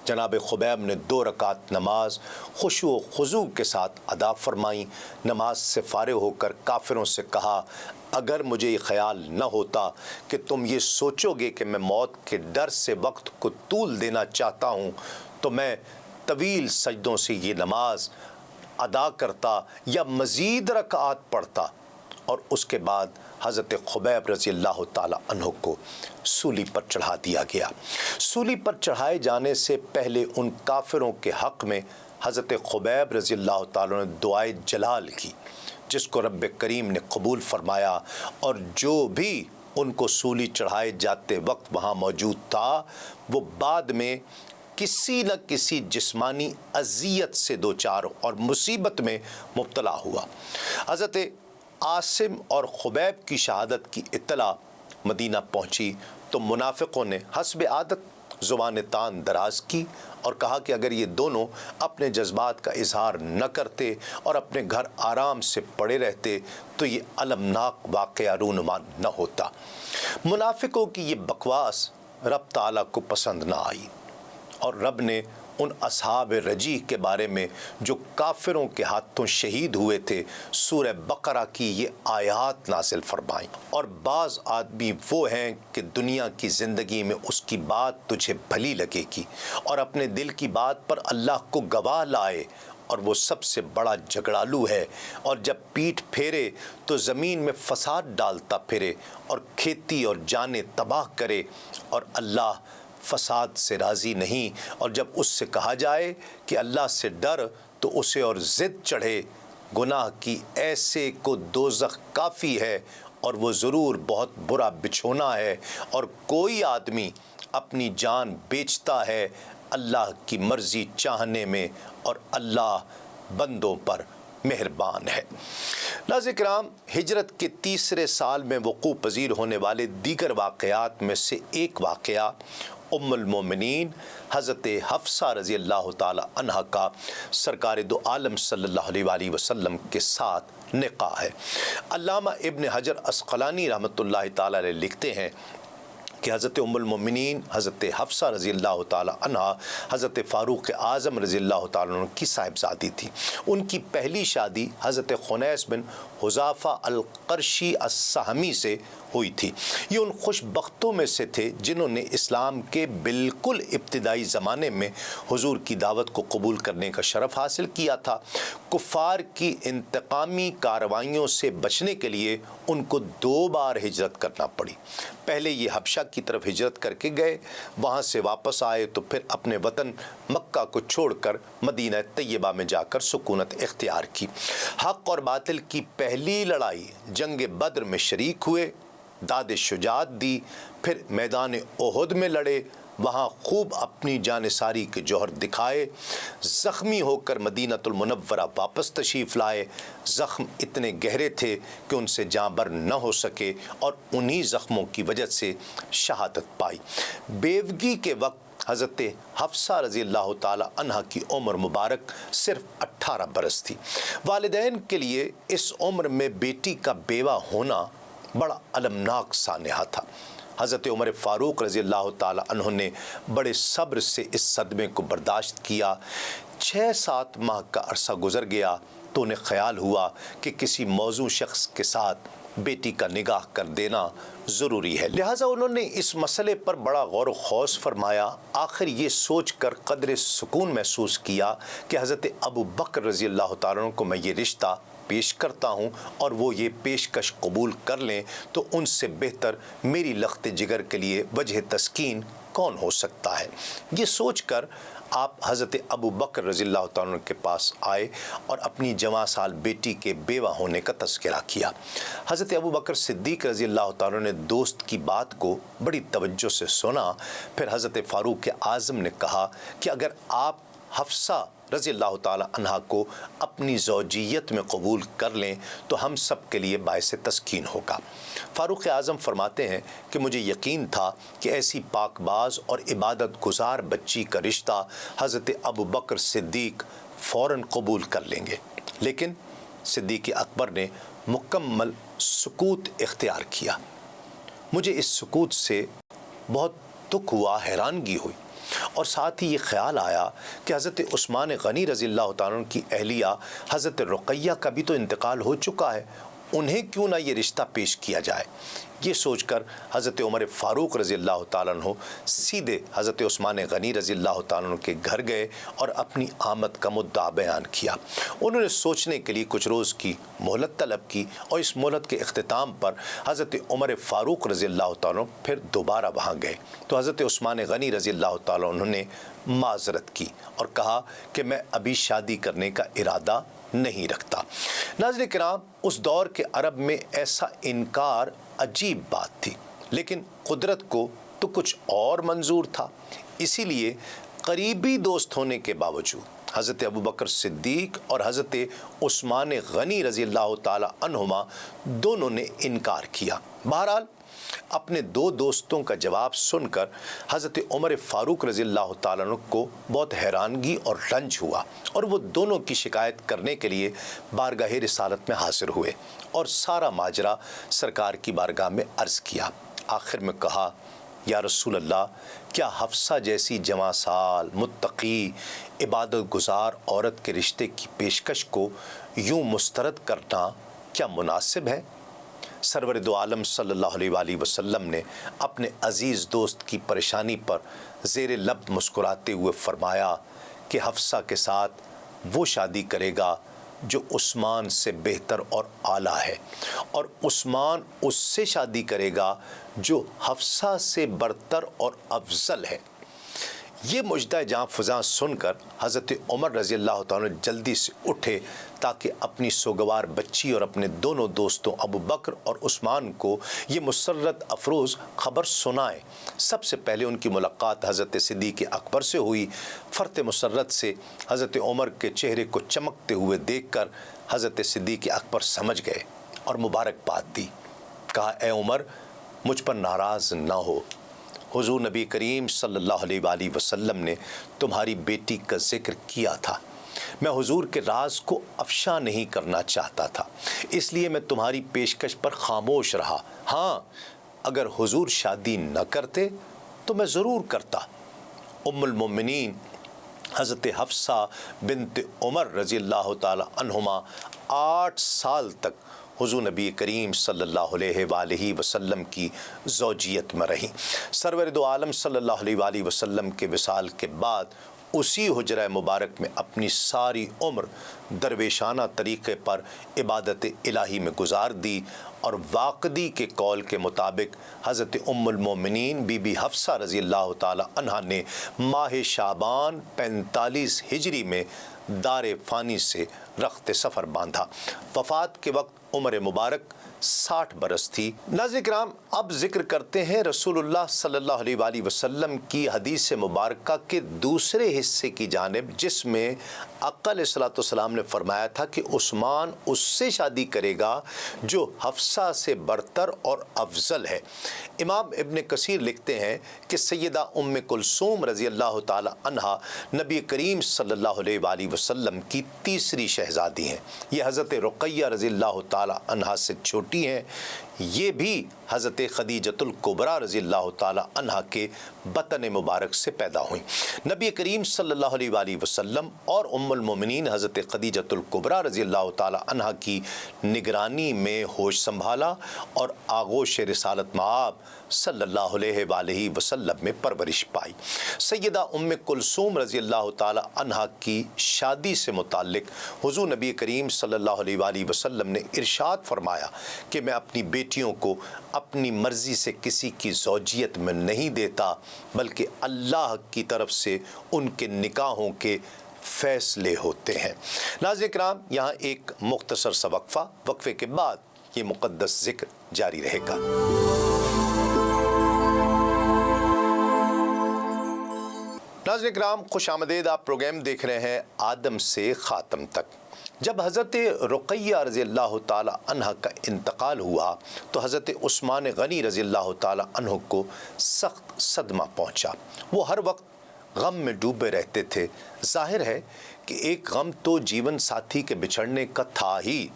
جناب خبیب نے 2 رکعت نماز خشوع و خضوع کے ساتھ ادا فرمائیں۔ نماز سے فارغ ہو کر کافروں سے کہا اگر مجھے یہ خیال نہ ہوتا کہ تم یہ سوچو گے کہ میں موت کے ڈر سے وقت کو طول دینا چاہتا ہوں تو میں طویل سجدوں سے یہ نماز ادا کرتا یا مزید رکعات پڑھتا۔ اور اس کے بعد حضرت خبیب رضی اللہ تعالی عنہ کو سولی پر چڑھا دیا گیا۔ سولی پر چڑھائے جانے سے پہلے ان کافروں کے حق میں حضرت خبیب رضی اللہ تعالی عنہ نے دعائے جلال کی، جس کو رب کریم نے قبول فرمایا، اور جو بھی ان کو سولی چڑھائے جاتے وقت وہاں موجود تھا وہ بعد میں کسی نہ کسی جسمانی اذیت سے دوچار اور مصیبت میں مبتلا ہوا۔ حضرت عاصم اور خبیب کی شہادت کی اطلاع مدینہ پہنچی تو منافقوں نے حسب عادت زبان تان دراز کی اور کہا کہ اگر یہ دونوں اپنے جذبات کا اظہار نہ کرتے اور اپنے گھر آرام سے پڑے رہتے تو یہ المناک واقعہ رونما نہ ہوتا۔ منافقوں کی یہ بکواس رب تعالیٰ کو پسند نہ آئی، اور رب نے ان اصحاب رجیع کے بارے میں جو کافروں کے ہاتھوں شہید ہوئے تھے سورہ بقرہ کی یہ آیات نازل فرمائیں۔ اور بعض آدمی وہ ہیں کہ دنیا کی زندگی میں اس کی بات تجھے بھلی لگے گی اور اپنے دل کی بات پر اللہ کو گواہ لائے، اور وہ سب سے بڑا جھگڑالو ہے، اور جب پیٹھ پھیرے تو زمین میں فساد ڈالتا پھرے اور کھیتی اور جانیں تباہ کرے، اور اللہ فساد سے راضی نہیں۔ اور جب اس سے کہا جائے کہ اللہ سے ڈر تو اسے اور ضد چڑھے۔ گناہ کی ایسے کو دوزخ کافی ہے اور وہ ضرور بہت برا بچھونا ہے، اور کوئی آدمی اپنی جان بیچتا ہے اللہ کی مرضی چاہنے میں، اور اللہ بندوں پر مہربان ہے۔ ناظرین کرام، ہجرت کے 3 سال میں وقوع پذیر ہونے والے دیگر واقعات میں سے ایک واقعہ ام المومنین حضرت حفصہ رضی اللہ تعالی عنہ کا سرکار دو عالم صلی اللہ علیہ وآلہ وسلم کے ساتھ نکاح ہے۔ علامہ ابن حجر عسقلانی رحمۃ اللہ تعالی علیہ لکھتے ہیں کہ حضرت ام المومنین حضرت حفصہ رضی اللہ تعالی عنہ حضرت فاروق اعظم رضی اللہ تعالی عنہ کی صاحبزادی تھی۔ ان کی پہلی شادی حضرت خنیس بن حذافہ القرشی السہمی سے ہوئی تھی۔ یہ ان خوش بختوں میں سے تھے جنہوں نے اسلام کے بالکل ابتدائی زمانے میں حضور کی دعوت کو قبول کرنے کا شرف حاصل کیا تھا۔ کفار کی انتقامی کارروائیوں سے بچنے کے لیے ان کو 2 بار ہجرت کرنا پڑی۔ پہلے یہ حبشہ کی طرف ہجرت کر کے گئے، وہاں سے واپس آئے تو پھر اپنے وطن مکہ کو چھوڑ کر مدینہ طیبہ میں جا کر سکونت اختیار کی۔ حق اور باطل کی پہلی لڑائی جنگ بدر میں شریک ہوئے، داد شجاعت دی، پھر میدان احد میں لڑے، وہاں خوب اپنی جانثاری کے جوہر دکھائے، زخمی ہو کر مدینہ المنورہ واپس تشریف لائے۔ زخم اتنے گہرے تھے کہ ان سے جاں بر نہ ہو سکے اور انہی زخموں کی وجہ سے شہادت پائی۔ بیوگی کے وقت حضرت حفصہ رضی اللہ تعالی عنہ کی عمر مبارک صرف 18 برس تھی۔ والدین کے لیے اس عمر میں بیٹی کا بیوہ ہونا بڑا المناک سانحہ تھا۔ حضرت عمر فاروق رضی اللہ تعالی عنہ نے بڑے صبر سے اس صدمے کو برداشت کیا۔ 6-7 ماہ کا عرصہ گزر گیا تو انہیں خیال ہوا کہ کسی موزوں شخص کے ساتھ بیٹی کا نکاح کر دینا ضروری ہے، لہٰذا انہوں نے اس مسئلے پر بڑا غور و خوض فرمایا۔ آخر یہ سوچ کر قدر سکون محسوس کیا کہ حضرت ابو بکر رضی اللہ تعالیٰ عنہ کو میں یہ رشتہ پیش کرتا ہوں اور وہ یہ پیشکش قبول کر لیں تو ان سے بہتر میری لخت جگر کے لیے وجہ تسکین کون ہو سکتا ہے۔ یہ سوچ کر آپ حضرت ابو بکر رضی اللہ تعالیٰ عنہ کے پاس آئے اور اپنی جوان سال بیٹی کے بیوہ ہونے کا تذکرہ کیا۔ حضرت ابو بکر صدیق رضی اللہ تعالیٰ عنہ نے دوست کی بات کو بڑی توجہ سے سنا۔ پھر حضرت فاروق اعظم نے کہا کہ اگر آپ حفصہ رضی اللہ تعالی عنہ کو اپنی زوجیت میں قبول کر لیں تو ہم سب کے لیے باعث تسکین ہوگا۔ فاروق اعظم فرماتے ہیں کہ مجھے یقین تھا کہ ایسی پاک باز اور عبادت گزار بچی کا رشتہ حضرت ابو بکر صدیق فوراً قبول کر لیں گے، لیکن صدیق اکبر نے مکمل سکوت اختیار کیا۔ مجھے اس سکوت سے بہت دکھ ہوا، حیرانگی ہوئی، اور ساتھ ہی یہ خیال آیا کہ حضرت عثمان غنی رضی اللہ تعالیٰ عنہ کی اہلیہ حضرت رقیہ کا بھی تو انتقال ہو چکا ہے، انہیں کیوں نہ یہ رشتہ پیش کیا جائے۔ یہ سوچ کر حضرت عمر فاروق رضی اللہ تعالیٰ عنہ سیدھے حضرت عثمان غنی رضی اللہ تعالیٰ عنہ کے گھر گئے اور اپنی آمد کا مدعا بیان کیا۔ انہوں نے سوچنے کے لیے کچھ روز کی مہلت طلب کی، اور اس مہلت کے اختتام پر حضرت عمر فاروق رضی اللہ تعالیٰ عنہ پھر دوبارہ وہاں گئے تو حضرت عثمان غنی رضی اللہ تعالیٰ عنہ نے معذرت کی اور کہا کہ میں ابھی شادی کرنے کا ارادہ نہیں رکھتا۔ ناظرین کرام، اس دور کے عرب میں ایسا انکار عجیب بات تھی، لیکن قدرت کو تو کچھ اور منظور تھا۔ اسی لیے قریبی دوست ہونے کے باوجود حضرت ابو بکر صدیق اور حضرت عثمان غنی رضی اللہ تعالی عنہما دونوں نے انکار کیا۔ بہرحال اپنے دو دوستوں کا جواب سن کر حضرت عمر فاروق رضی اللہ تعالیٰ عنہ کو بہت حیرانگی اور رنج ہوا، اور وہ دونوں کی شکایت کرنے کے لیے بارگاہ رسالت میں حاضر ہوئے اور سارا ماجرا سرکار کی بارگاہ میں عرض کیا۔ آخر میں کہا، یا رسول اللہ، کیا حفصہ جیسی جواں سال، متقی، عبادت گزار عورت کے رشتے کی پیشکش کو یوں مسترد کرنا کیا مناسب ہے؟ سرور دو عالم صلی اللہ علیہ وآلہ وسلم نے اپنے عزیز دوست کی پریشانی پر زیر لب مسکراتے ہوئے فرمایا کہ حفصہ کے ساتھ وہ شادی کرے گا جو عثمان سے بہتر اور اعلیٰ ہے، اور عثمان اس سے شادی کرے گا جو حفصہ سے برتر اور افضل ہے۔ یہ مجدہ جاں فضاں سن کر حضرت عمر رضی اللہ تعالیٰ جلدی سے اٹھے تاکہ اپنی سوگوار بچی اور اپنے دونوں دوستوں ابو بکر اور عثمان کو یہ مسرت افروز خبر سنائے۔ سب سے پہلے ان کی ملاقات حضرت صدیق اکبر سے ہوئی۔ فرط مسرت سے حضرت عمر کے چہرے کو چمکتے ہوئے دیکھ کر حضرت صدیق اکبر سمجھ گئے اور مبارکباد دی۔ کہا، اے عمر، مجھ پر ناراض نہ ہو، حضور نبی کریم صلی اللہ علیہ وآلہ وسلم نے تمہاری بیٹی کا ذکر کیا تھا۔ میں حضور کے راز کو افشا نہیں کرنا چاہتا تھا، اس لیے میں تمہاری پیشکش پر خاموش رہا۔ ہاں، اگر حضور شادی نہ کرتے تو میں ضرور کرتا۔ ام المومنین حضرت حفصہ بنت عمر رضی اللہ تعالی عنہما 8 سال تک حضور نبی کریم صلی اللہ علیہ وآلہ وسلم کی زوجیت میں رہیں۔ سرور دو عالم صلی اللہ علیہ وآلہ وسلم کے وصال کے بعد اسی حجرہ مبارک میں اپنی ساری عمر درویشانہ طریقے پر عبادت الہی میں گزار دی، اور واقدی کے قول کے مطابق حضرت ام المومنین بی بی حفصہ رضی اللہ تعالی عنہا نے ماہ شعبان 45 ہجری میں دار فانی سے رخت سفر باندھا۔ وفات کے وقت عمر مبارک 60 برس تھی۔ ناظرین کرام، اب ذکر کرتے ہیں رسول اللہ صلی اللہ علیہ وآلہ وسلم کی حدیث مبارکہ کے دوسرے حصے کی جانب، جس میں آقا علیہ الصلوۃ والسلام نے فرمایا تھا کہ عثمان اس سے شادی کرے گا جو حفصہ سے برتر اور افضل ہے۔ امام ابن کثیر لکھتے ہیں کہ سیدہ ام کلثوم رضی اللہ تعالی عنہا نبی کریم صلی اللہ علیہ وآلہ وسلم کی تیسری شہزادی ہیں۔ یہ حضرت رقیہ رضی اللہ تعالی عنہا سے چھوٹی ہیں۔ یہ بھی حضرت خدیجۃ الکبریٰ رضی اللہ تعالی عنہا کے بطن مبارک سے پیدا ہوئیں۔ نبی کریم صلی اللہ علیہ وآلہ وسلم اور ام المومنین حضرت خدیجۃ الکبریٰ رضی اللہ تعالی عنہا کی نگرانی میں ہوش سنبھالا اور آغوش رسالت مآب صلی اللہ علیہ وآلہ وسلم میں پرورش پائی۔ سیدہ ام کلثوم رضی اللہ تعالی عنہا کی شادی سے متعلق حضور نبی کریم صلی اللہ علیہ وآلہ وسلم نے ارشاد فرمایا کہ میں اپنی بیٹیوں کو اپنی مرضی سے کسی کی زوجیت میں نہیں دیتا، بلکہ اللہ کی طرف سے ان کے نکاحوں کے فیصلے ہوتے ہیں۔ ناظرین کرام، یہاں ایک مختصر سا وقفے کے بعد یہ مقدس ذکر جاری رہے گا۔ ناظرین کرام، خوش آمدید۔ آپ پروگرام دیکھ رہے ہیں آدم سے خاتم تک۔ جب حضرت رقیہ رضی اللہ تعالی عنہ کا انتقال ہوا تو حضرت عثمان غنی رضی اللہ تعالی عنہ کو سخت صدمہ پہنچا۔ وہ ہر وقت غم میں ڈوبے رہتے تھے۔ ظاہر ہے کہ ایک غم تو جیون ساتھی کے بچھڑنے کا تھا ہی،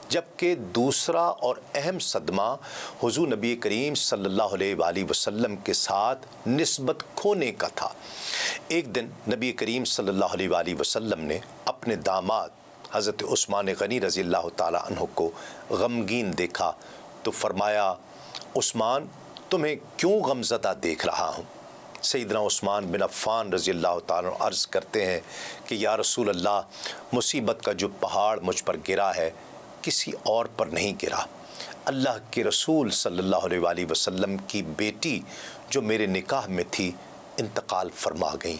جبکہ دوسرا اور اہم صدمہ حضور نبی کریم صلی اللہ علیہ وآلہ وسلم کے ساتھ نسبت کھونے کا تھا۔ ایک دن نبی کریم صلی اللہ علیہ وآلہ وسلم نے اپنے داماد حضرت عثمان غنی رضی اللہ تعالی عنہ کو غمگین دیکھا تو فرمایا، عثمان، تمہیں کیوں غمزدہ دیکھ رہا ہوں؟ سیدنا عثمان بن عفان رضی اللہ تعالیٰ عنہ عرض کرتے ہیں کہ یا رسول اللہ، مصیبت کا جو پہاڑ مجھ پر گرا ہے کسی اور پر نہیں گرا۔ اللہ کے رسول صلی اللہ علیہ وآلہ وسلم کی بیٹی جو میرے نکاح میں تھی انتقال فرما گئی،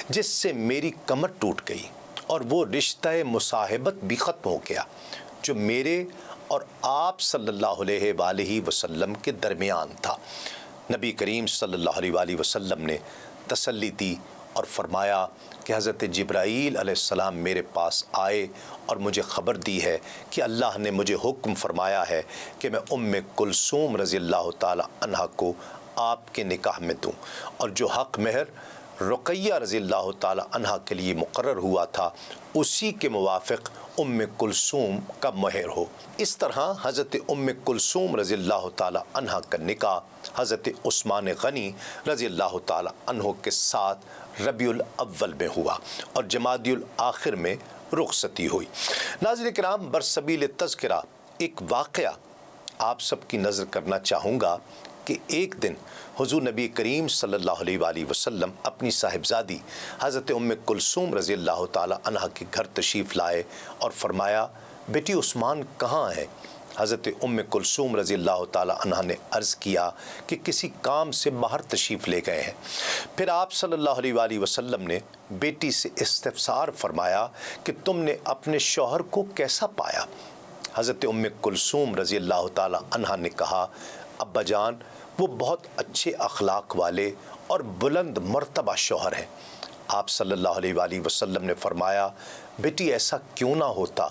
جس سے میری کمر ٹوٹ گئی اور وہ رشتہ مصاحبت بھی ختم ہو گیا جو میرے اور آپ صلی اللہ علیہ وآلہ وسلم کے درمیان تھا۔ نبی کریم صلی اللہ علیہ وآلہ وسلم نے تسلی دی اور فرمایا کہ حضرت جبرائیل علیہ السلام میرے پاس آئے اور مجھے خبر دی ہے کہ اللہ نے مجھے حکم فرمایا ہے کہ میں ام کلثوم رضی اللہ تعالی عنہ کو آپ کے نکاح میں دوں، اور جو حق مہر رقیہ رضی اللہ تعالی عنہ کے لیے مقرر ہوا تھا اسی کے موافق ام کلثوم کا مہر ہو۔ اس طرح حضرت ام کلثوم رضی اللہ تعالی عنہ کا نکاح حضرت عثمان غنی رضی اللہ تعالی عنہ کے ساتھ ربیع الاول میں ہوا اور جمادی الاخر میں رخصتی ہوئی۔ ناظرین کرام، برسبیل تذکرہ ایک واقعہ آپ سب کی نظر کرنا چاہوں گا کہ ایک دن حضور نبی کریم صلی اللہ علیہ وآلہ وسلم اپنی صاحبزادی حضرت ام کلثوم رضی اللہ تعالی عنہ کے گھر تشریف لائے اور فرمایا، بیٹی عثمان کہاں ہے؟ حضرت ام کلثوم رضی اللہ تعالی عنہ نے عرض کیا کہ کسی کام سے باہر تشریف لے گئے ہیں۔ پھر آپ صلی اللہ علیہ وآلہ وسلم نے بیٹی سے استفسار فرمایا کہ تم نے اپنے شوہر کو کیسا پایا؟ حضرت ام کلثوم رضی اللہ تعالی عنہ نے کہا، ابا جان، وہ بہت اچھے اخلاق والے اور بلند مرتبہ شوہر ہیں۔ آپ صلی اللہ علیہ وآلہ وسلم نے فرمایا، بیٹی ایسا کیوں نہ ہوتا،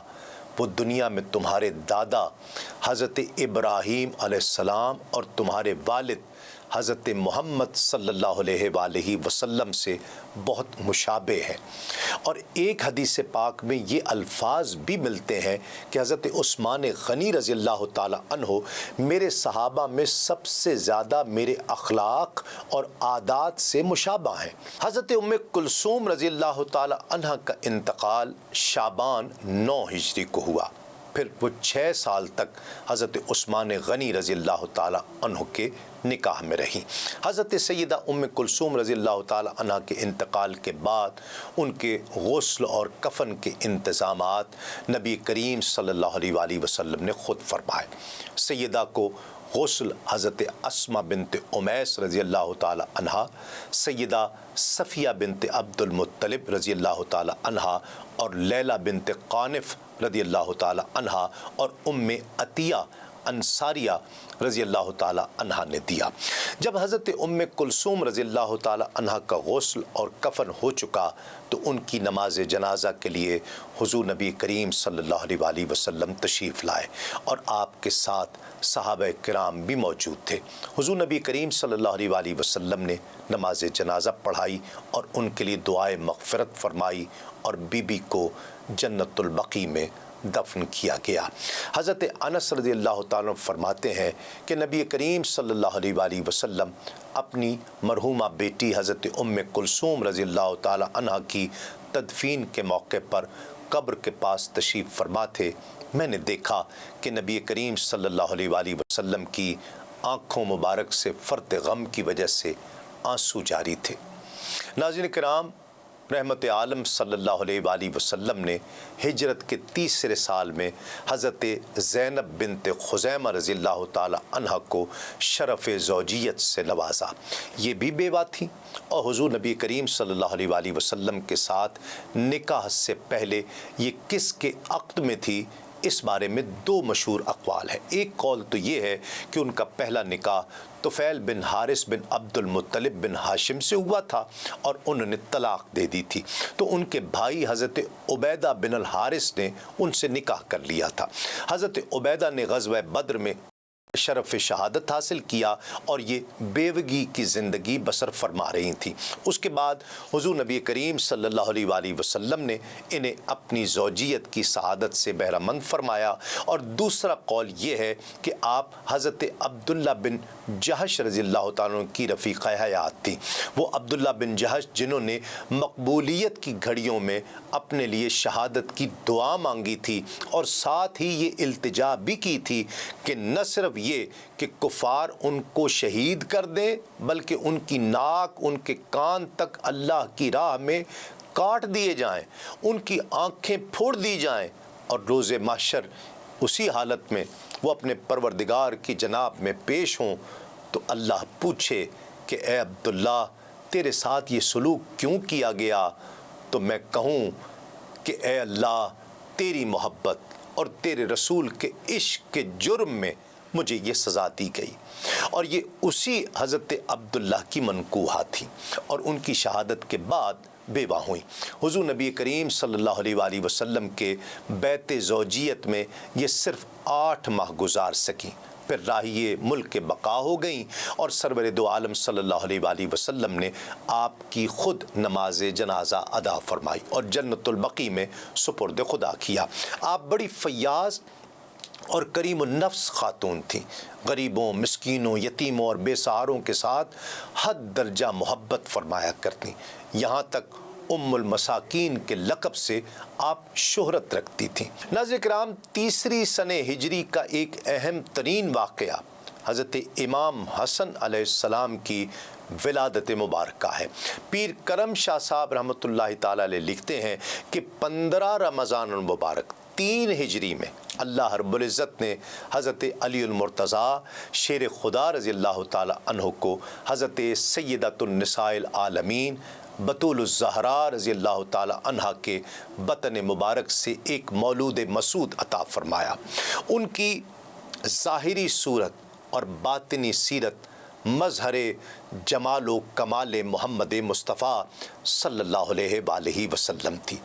وہ دنیا میں تمہارے دادا حضرت ابراہیم علیہ السلام اور تمہارے والد حضرت محمد صلی اللہ علیہ وآلہ وسلم سے بہت مشابہ ہیں۔ اور ایک حدیث پاک میں یہ الفاظ بھی ملتے ہیں کہ حضرت عثمان غنی رضی اللہ تعالی عنہ میرے صحابہ میں سب سے زیادہ میرے اخلاق اور عادات سے مشابہ ہیں۔ حضرت ام کلثوم رضی اللہ تعالی عنہ کا انتقال شعبان 9 ہجری کو ہوا۔ پھر وہ 6 سال تک حضرت عثمان غنی رضی اللہ تعالی عنہ کے نکاح میں رہی۔ حضرت سیدہ ام کلثوم رضی اللہ تعالی عنہ کے انتقال کے بعد ان کے غسل اور کفن کے انتظامات نبی کریم صلی اللہ علیہ وآلہ وسلم نے خود فرمائے۔ سیدہ کو غسل حضرت اسماء بنت امیس رضی اللہ تعالی عنہ، سیدہ صفیہ بنت عبد المطلب رضی اللہ تعالی عنہ اور لیلہ بنت قانف رضی اللہ تعالی عنہ اور ام عطیہ انصاریہ رضی اللہ تعالی عنہ نے دیا۔ جب حضرت ام کلثوم رضی اللہ تعالی عنہ کا غسل اور کفن ہو چکا تو ان کی نماز جنازہ کے لیے حضور نبی کریم صلی اللہ علیہ وآلہ وسلم تشریف لائے اور آپ کے ساتھ صحابہ کرام بھی موجود تھے۔ حضور نبی کریم صلی اللہ علیہ وآلہ وسلم نے نماز جنازہ پڑھائی اور ان کے لیے دعائے مغفرت فرمائی اور بی بی کو جنت البقیع میں دفن کیا گیا۔ حضرت انس رضی اللہ تعالیٰ عنہ فرماتے ہیں کہ نبی کریم صلی اللہ علیہ وآلہ وسلم اپنی مرحومہ بیٹی حضرت ام کلثوم رضی اللہ تعالیٰ عنہ کی تدفین کے موقع پر قبر کے پاس تشریف فرما تھے۔ میں نے دیکھا کہ نبی کریم صلی اللہ علیہ وآلہ وسلم کی آنکھوں مبارک سے فرط غم کی وجہ سے آنسو جاری تھے۔ ناظرین کرام، رحمت عالم صلی اللہ علیہ وآلہ وسلم نے ہجرت کے 30 سال میں حضرت زینب بنت خزیمہ رضی اللہ تعالی عنہ کو شرف زوجیت سے نوازا۔ یہ بھی بیوہ تھی اور حضور نبی کریم صلی اللہ علیہ وآلہ وسلم کے ساتھ نکاح سے پہلے یہ کس کے عقد میں تھی اس بارے میں دو مشہور اقوال ہیں۔ ایک قول تو یہ ہے کہ ان کا پہلا نکاح طفیل بن حارث بن عبد المطلب بن ہاشم سے ہوا تھا اور انہوں نے طلاق دے دی تھی، تو ان کے بھائی حضرت عبیدہ بن الحارث نے ان سے نکاح کر لیا تھا۔ حضرت عبیدہ نے غزوہ بدر میں شرف شہادت حاصل کیا اور یہ بیوگی کی زندگی بسر فرما رہی تھیں۔ اس کے بعد حضور نبی کریم صلی اللہ علیہ وآلہ وسلم نے انہیں اپنی زوجیت کی سعادت سے بہرہ مند فرمایا۔ اور دوسرا قول یہ ہے کہ آپ حضرت عبداللہ بن جہش رضی اللہ تعالیٰ عنہ کی رفیقہ حیات تھیں۔ وہ عبداللہ بن جہش جنہوں نے مقبولیت کی گھڑیوں میں اپنے لیے شہادت کی دعا مانگی تھی اور ساتھ ہی یہ التجا بھی کی تھی کہ نہ صرف یہ کہ کفار ان کو شہید کر دیں بلکہ ان کی ناک ان کے کان تک اللہ کی راہ میں کاٹ دیے جائیں، ان کی آنکھیں پھوڑ دی جائیں اور روز محشر اسی حالت میں وہ اپنے پروردگار کی جناب میں پیش ہوں تو اللہ پوچھے کہ اے عبداللہ تیرے ساتھ یہ سلوک کیوں کیا گیا، تو میں کہوں کہ اے اللہ تیری محبت اور تیرے رسول کے عشق کے جرم میں مجھے یہ سزا دی گئی۔ اور یہ اسی حضرت عبداللہ کی منقوحہ تھی اور ان کی شہادت کے بعد بیوہ ہوئیں۔ حضور نبی کریم صلی اللہ علیہ وآلہ وسلم کے بیت زوجیت میں یہ صرف 8 ماہ گزار سکیں، پھر راہی ملک بقا ہو گئیں اور سرور دو عالم صلی اللہ علیہ وآلہ وسلم نے آپ کی خود نماز جنازہ ادا فرمائی اور جنت البقیع میں سپرد خدا کیا۔ آپ بڑی فیاض اور کریم النفس خاتون تھیں، غریبوں، مسکینوں، یتیموں اور بے سہاروں کے ساتھ حد درجہ محبت فرمایا کرتی، یہاں تک ام المساکین کے لقب سے آپ شہرت رکھتی تھیں۔ ناظرین کرام، تیسری سنہ ہجری کا ایک اہم ترین واقعہ حضرت امام حسن علیہ السلام کی ولادت مبارکہ ہے۔ پیر کرم شاہ صاحب رحمۃ اللہ تعالی علیہ لکھتے ہیں کہ 15 رمضان المبارک 3 ہجری میں اللہ رب العزت نے حضرت علی المرتضیٰ شیر خدا رضی اللہ تعالی عنہ کو حضرت سیدۃ النساء العالمین بطول الزہراء رضی اللہ تعالی عنہ کے بطن مبارک سے ایک مولود مسعود عطا فرمایا۔ ان کی ظاہری صورت اور باطنی سیرت مظہر جمال و کمال محمد مصطفیٰ صلی اللہ علیہ وآلہ وسلم تھی۔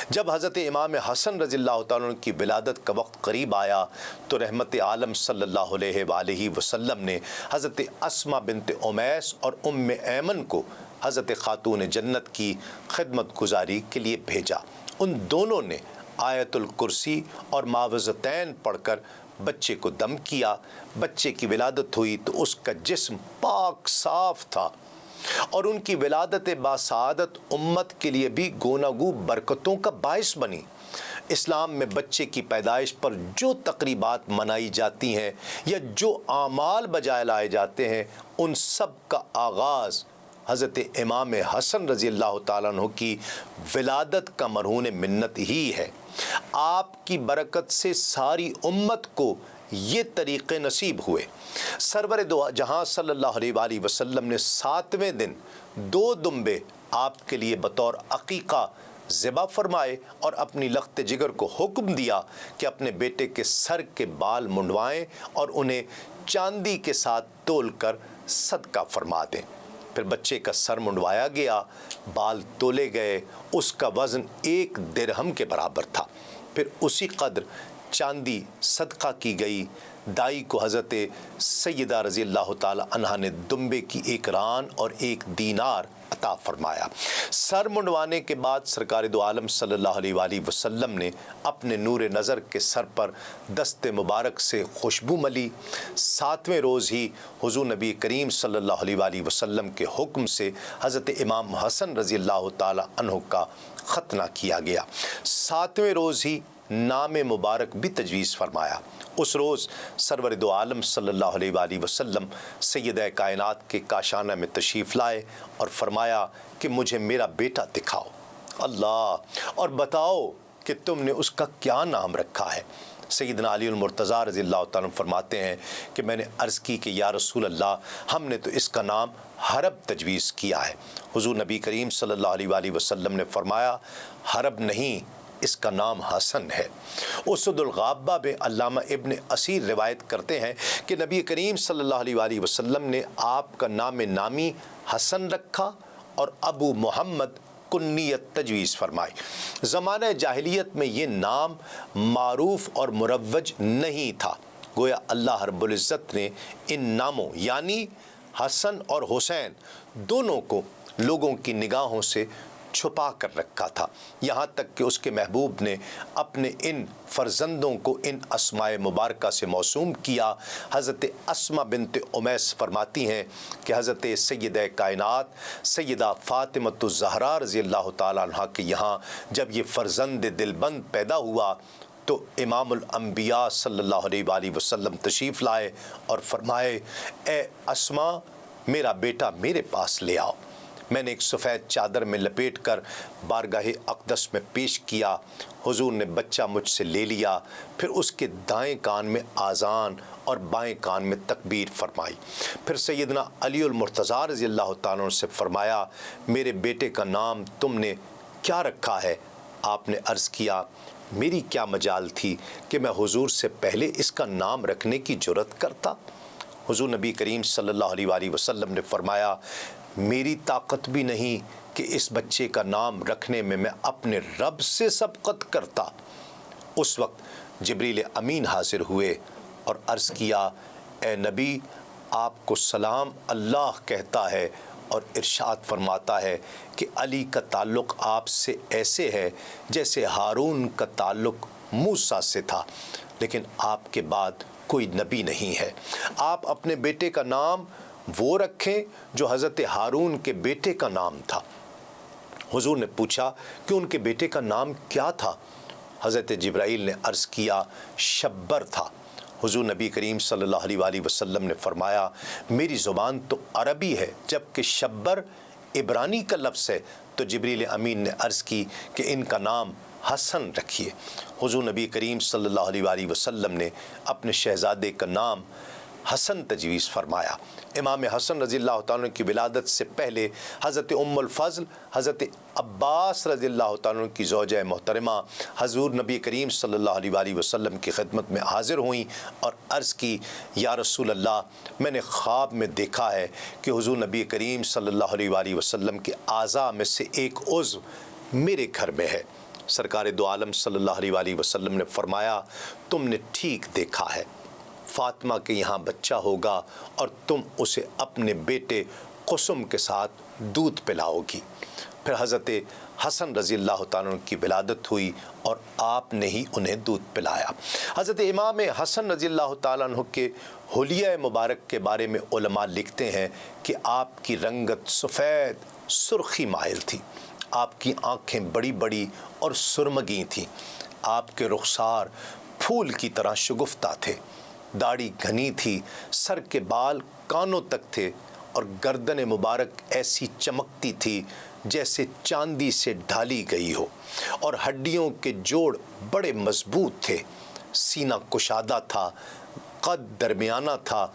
جب حضرت امام حسن رضی اللہ تعالیٰ عنہ کی ولادت کا وقت قریب آیا تو رحمت عالم صلی اللہ علیہ وآلہ وسلم نے حضرت اسماء بنت امیس اور ام ایمن کو حضرت خاتون جنت کی خدمت گزاری کے لیے بھیجا۔ ان دونوں نے آیت الکرسی اور معوذتین پڑھ کر بچے کو دم کیا۔ بچے کی ولادت ہوئی تو اس کا جسم پاک صاف تھا اور ان کی ولادت باسعادت امت کے لیے بھی گوناگو برکتوں کا باعث بنی۔ اسلام میں بچے کی پیدائش پر جو تقریبات منائی جاتی ہیں یا جو اعمال بجائے لائے جاتے ہیں ان سب کا آغاز حضرت امام حسن رضی اللہ تعالیٰ عنہ کی ولادت کا مرہون منت ہی ہے۔ آپ کی برکت سے ساری امت کو یہ طریقے نصیب ہوئے۔ سرور دو جہاں صلی اللہ علیہ وآلہ وسلم نے 7ویں دن 2 دمبے آپ کے لیے بطور عقیقہ ذبح فرمائے اور اپنی لخت جگر کو حکم دیا کہ اپنے بیٹے کے سر کے بال منڈوائیں اور انہیں چاندی کے ساتھ تول کر صدقہ فرما دیں۔ پھر بچے کا سر منڈوایا گیا، بال تولے گئے، اس کا وزن 1 درہم کے برابر تھا، پھر اسی قدر چاندی صدقہ کی گئی۔ دائی کو حضرت سیدہ رضی اللہ تعالی عنہا نے دمبے کی 1 ران اور 1 دینار عطا فرمایا۔ سر منڈوانے کے بعد سرکار دو عالم صلی اللہ علیہ وآلہ وسلم نے اپنے نور نظر کے سر پر دست مبارک سے خوشبو ملی۔ 7ویں روز ہی حضور نبی کریم صلی اللہ علیہ وآلہ وسلم کے حکم سے حضرت امام حسن رضی اللہ تعالی عنہ کا ختنہ کیا گیا۔ 7ویں روز ہی نام مبارک بھی تجویز فرمایا۔ اس روز سرور دو عالم صلی اللہ علیہ وآلہ وسلم سیدہ کائنات کے کاشانہ میں تشریف لائے اور فرمایا کہ مجھے میرا بیٹا دکھاؤ اللہ اور بتاؤ کہ تم نے اس کا کیا نام رکھا ہے۔ سیدنا علی المرتضیٰ رضی اللہ تعالیٰ عنہ فرماتے ہیں کہ میں نے عرض کی کہ یا رسول اللہ ہم نے تو اس کا نام حرب تجویز کیا ہے۔ حضور نبی کریم صلی اللہ علیہ وآلہ وسلم نے فرمایا حرب نہیں، اس کا نام حسن ہے۔ اسد الغابہ میں علامہ ابن اسیر روایت کرتے ہیں کہ نبی کریم صلی اللہ علیہ وآلہ وسلم نے آپ کا نام نامی حسن رکھا اور ابو محمد کنیت تجویز فرمائی۔ زمانہ جاہلیت میں یہ نام معروف اور مروج نہیں تھا، گویا اللہ رب العزت نے ان ناموں یعنی حسن اور حسین دونوں کو لوگوں کی نگاہوں سے چھپا کر رکھا تھا، یہاں تک کہ اس کے محبوب نے اپنے ان فرزندوں کو ان اسماء مبارکہ سے موسوم کیا۔ حضرت اسماء بنت امیس فرماتی ہیں کہ حضرت سیدہ کائنات سیدہ فاطمۃ الزہرا رضی اللہ تعالیٰ عنہ کے یہاں جب یہ فرزند دلبند پیدا ہوا تو امام الانبیاء صلی اللہ علیہ وآلہ وسلم تشریف لائے اور فرمائے، اے اسماء میرا بیٹا میرے پاس لے آؤ۔ میں نے ایک سفید چادر میں لپیٹ کر بارگاہ اقدس میں پیش کیا، حضور نے بچہ مجھ سے لے لیا، پھر اس کے دائیں کان میں آذان اور بائیں کان میں تکبیر فرمائی۔ پھر سیدنا علی المرتضیٰ رضی اللہ تعالیٰ عنہ سے فرمایا، میرے بیٹے کا نام تم نے کیا رکھا ہے؟ آپ نے عرض کیا، میری کیا مجال تھی کہ میں حضور سے پہلے اس کا نام رکھنے کی جرت کرتا۔ حضور نبی کریم صلی اللہ علیہ وآلہ وسلم نے فرمایا، میری طاقت بھی نہیں کہ اس بچے کا نام رکھنے میں اپنے رب سے سبقت کرتا۔ اس وقت جبریل امین حاضر ہوئے اور عرض کیا، اے نبی آپ کو سلام اللہ کہتا ہے اور ارشاد فرماتا ہے کہ علی کا تعلق آپ سے ایسے ہے جیسے ہارون کا تعلق موسیٰ سے تھا، لیکن آپ کے بعد کوئی نبی نہیں ہے۔ آپ اپنے بیٹے کا نام وہ رکھیں جو حضرت ہارون کے بیٹے کا نام تھا۔ حضور نے پوچھا کہ ان کے بیٹے کا نام کیا تھا؟ حضرت جبرائیل نے عرض کیا، شبر تھا۔ حضور نبی کریم صلی اللہ علیہ وآلہ وسلم نے فرمایا، میری زبان تو عربی ہے جبکہ شبر عبرانی کا لفظ ہے، تو جبریل امین نے عرض کی کہ ان کا نام حسن رکھیے۔ حضور نبی کریم صلی اللہ علیہ وآلہ وسلم نے اپنے شہزادے کا نام حسن تجویز فرمایا۔ امام حسن رضی اللہ تعالیٰ عنہ کی ولادت سے پہلے حضرت ام الفضل حضرت عباس رضی اللہ تعالیٰ عنہ کی زوجہ محترمہ حضور نبی کریم صلی اللہ علیہ وآلہ وسلم کی خدمت میں حاضر ہوئیں اور عرض کی، یا رسول اللہ میں نے خواب میں دیکھا ہے کہ حضور نبی کریم صلی اللہ علیہ وآلہ وسلم کے اعضاء میں سے ایک عضو میرے گھر میں ہے۔ سرکار دو عالم صلی اللہ علیہ وآلہ وسلم نے فرمایا، تم نے ٹھیک دیکھا ہے، فاطمہ کے یہاں بچہ ہوگا اور تم اسے اپنے بیٹے قسم کے ساتھ دودھ پلاؤ گی۔ پھر حضرت حسن رضی اللہ تعالیٰ عنہ کی ولادت ہوئی اور آپ نے ہی انہیں دودھ پلایا۔ حضرت امام حسن رضی اللہ تعالیٰ عنہ کے حلیہ مبارک کے بارے میں علماء لکھتے ہیں کہ آپ کی رنگت سفید سرخی مائل تھی، آپ کی آنکھیں بڑی بڑی اور سرمگی تھیں، آپ کے رخسار پھول کی طرح شگفتہ تھے، داڑھی گھنی تھی، سر کے بال کانوں تک تھے اور گردن مبارک ایسی چمکتی تھی جیسے چاندی سے ڈھالی گئی ہو، اور ہڈیوں کے جوڑ بڑے مضبوط تھے، سینہ کشادہ تھا، قد درمیانہ تھا،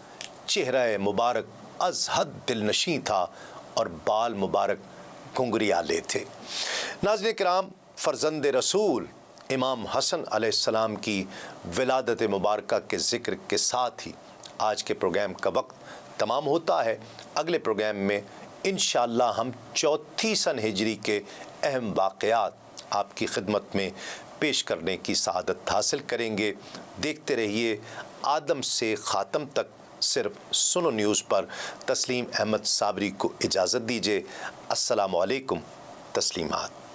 چہرہ مبارک از حد دلنشیں تھا اور بال مبارک گھنگریالے تھے۔ ناظرین کرام، فرزند رسول امام حسن علیہ السلام کی ولادت مبارکہ کے ذکر کے ساتھ ہی آج کے پروگرام کا وقت تمام ہوتا ہے۔ اگلے پروگرام میں انشاءاللہ ہم چوتھی سن ہجری کے اہم واقعات آپ کی خدمت میں پیش کرنے کی سعادت حاصل کریں گے۔ دیکھتے رہیے آدم سے خاتم تک صرف سنو نیوز پر۔ تسلیم احمد صابری کو اجازت دیجیے۔ السلام علیکم، تسلیمات۔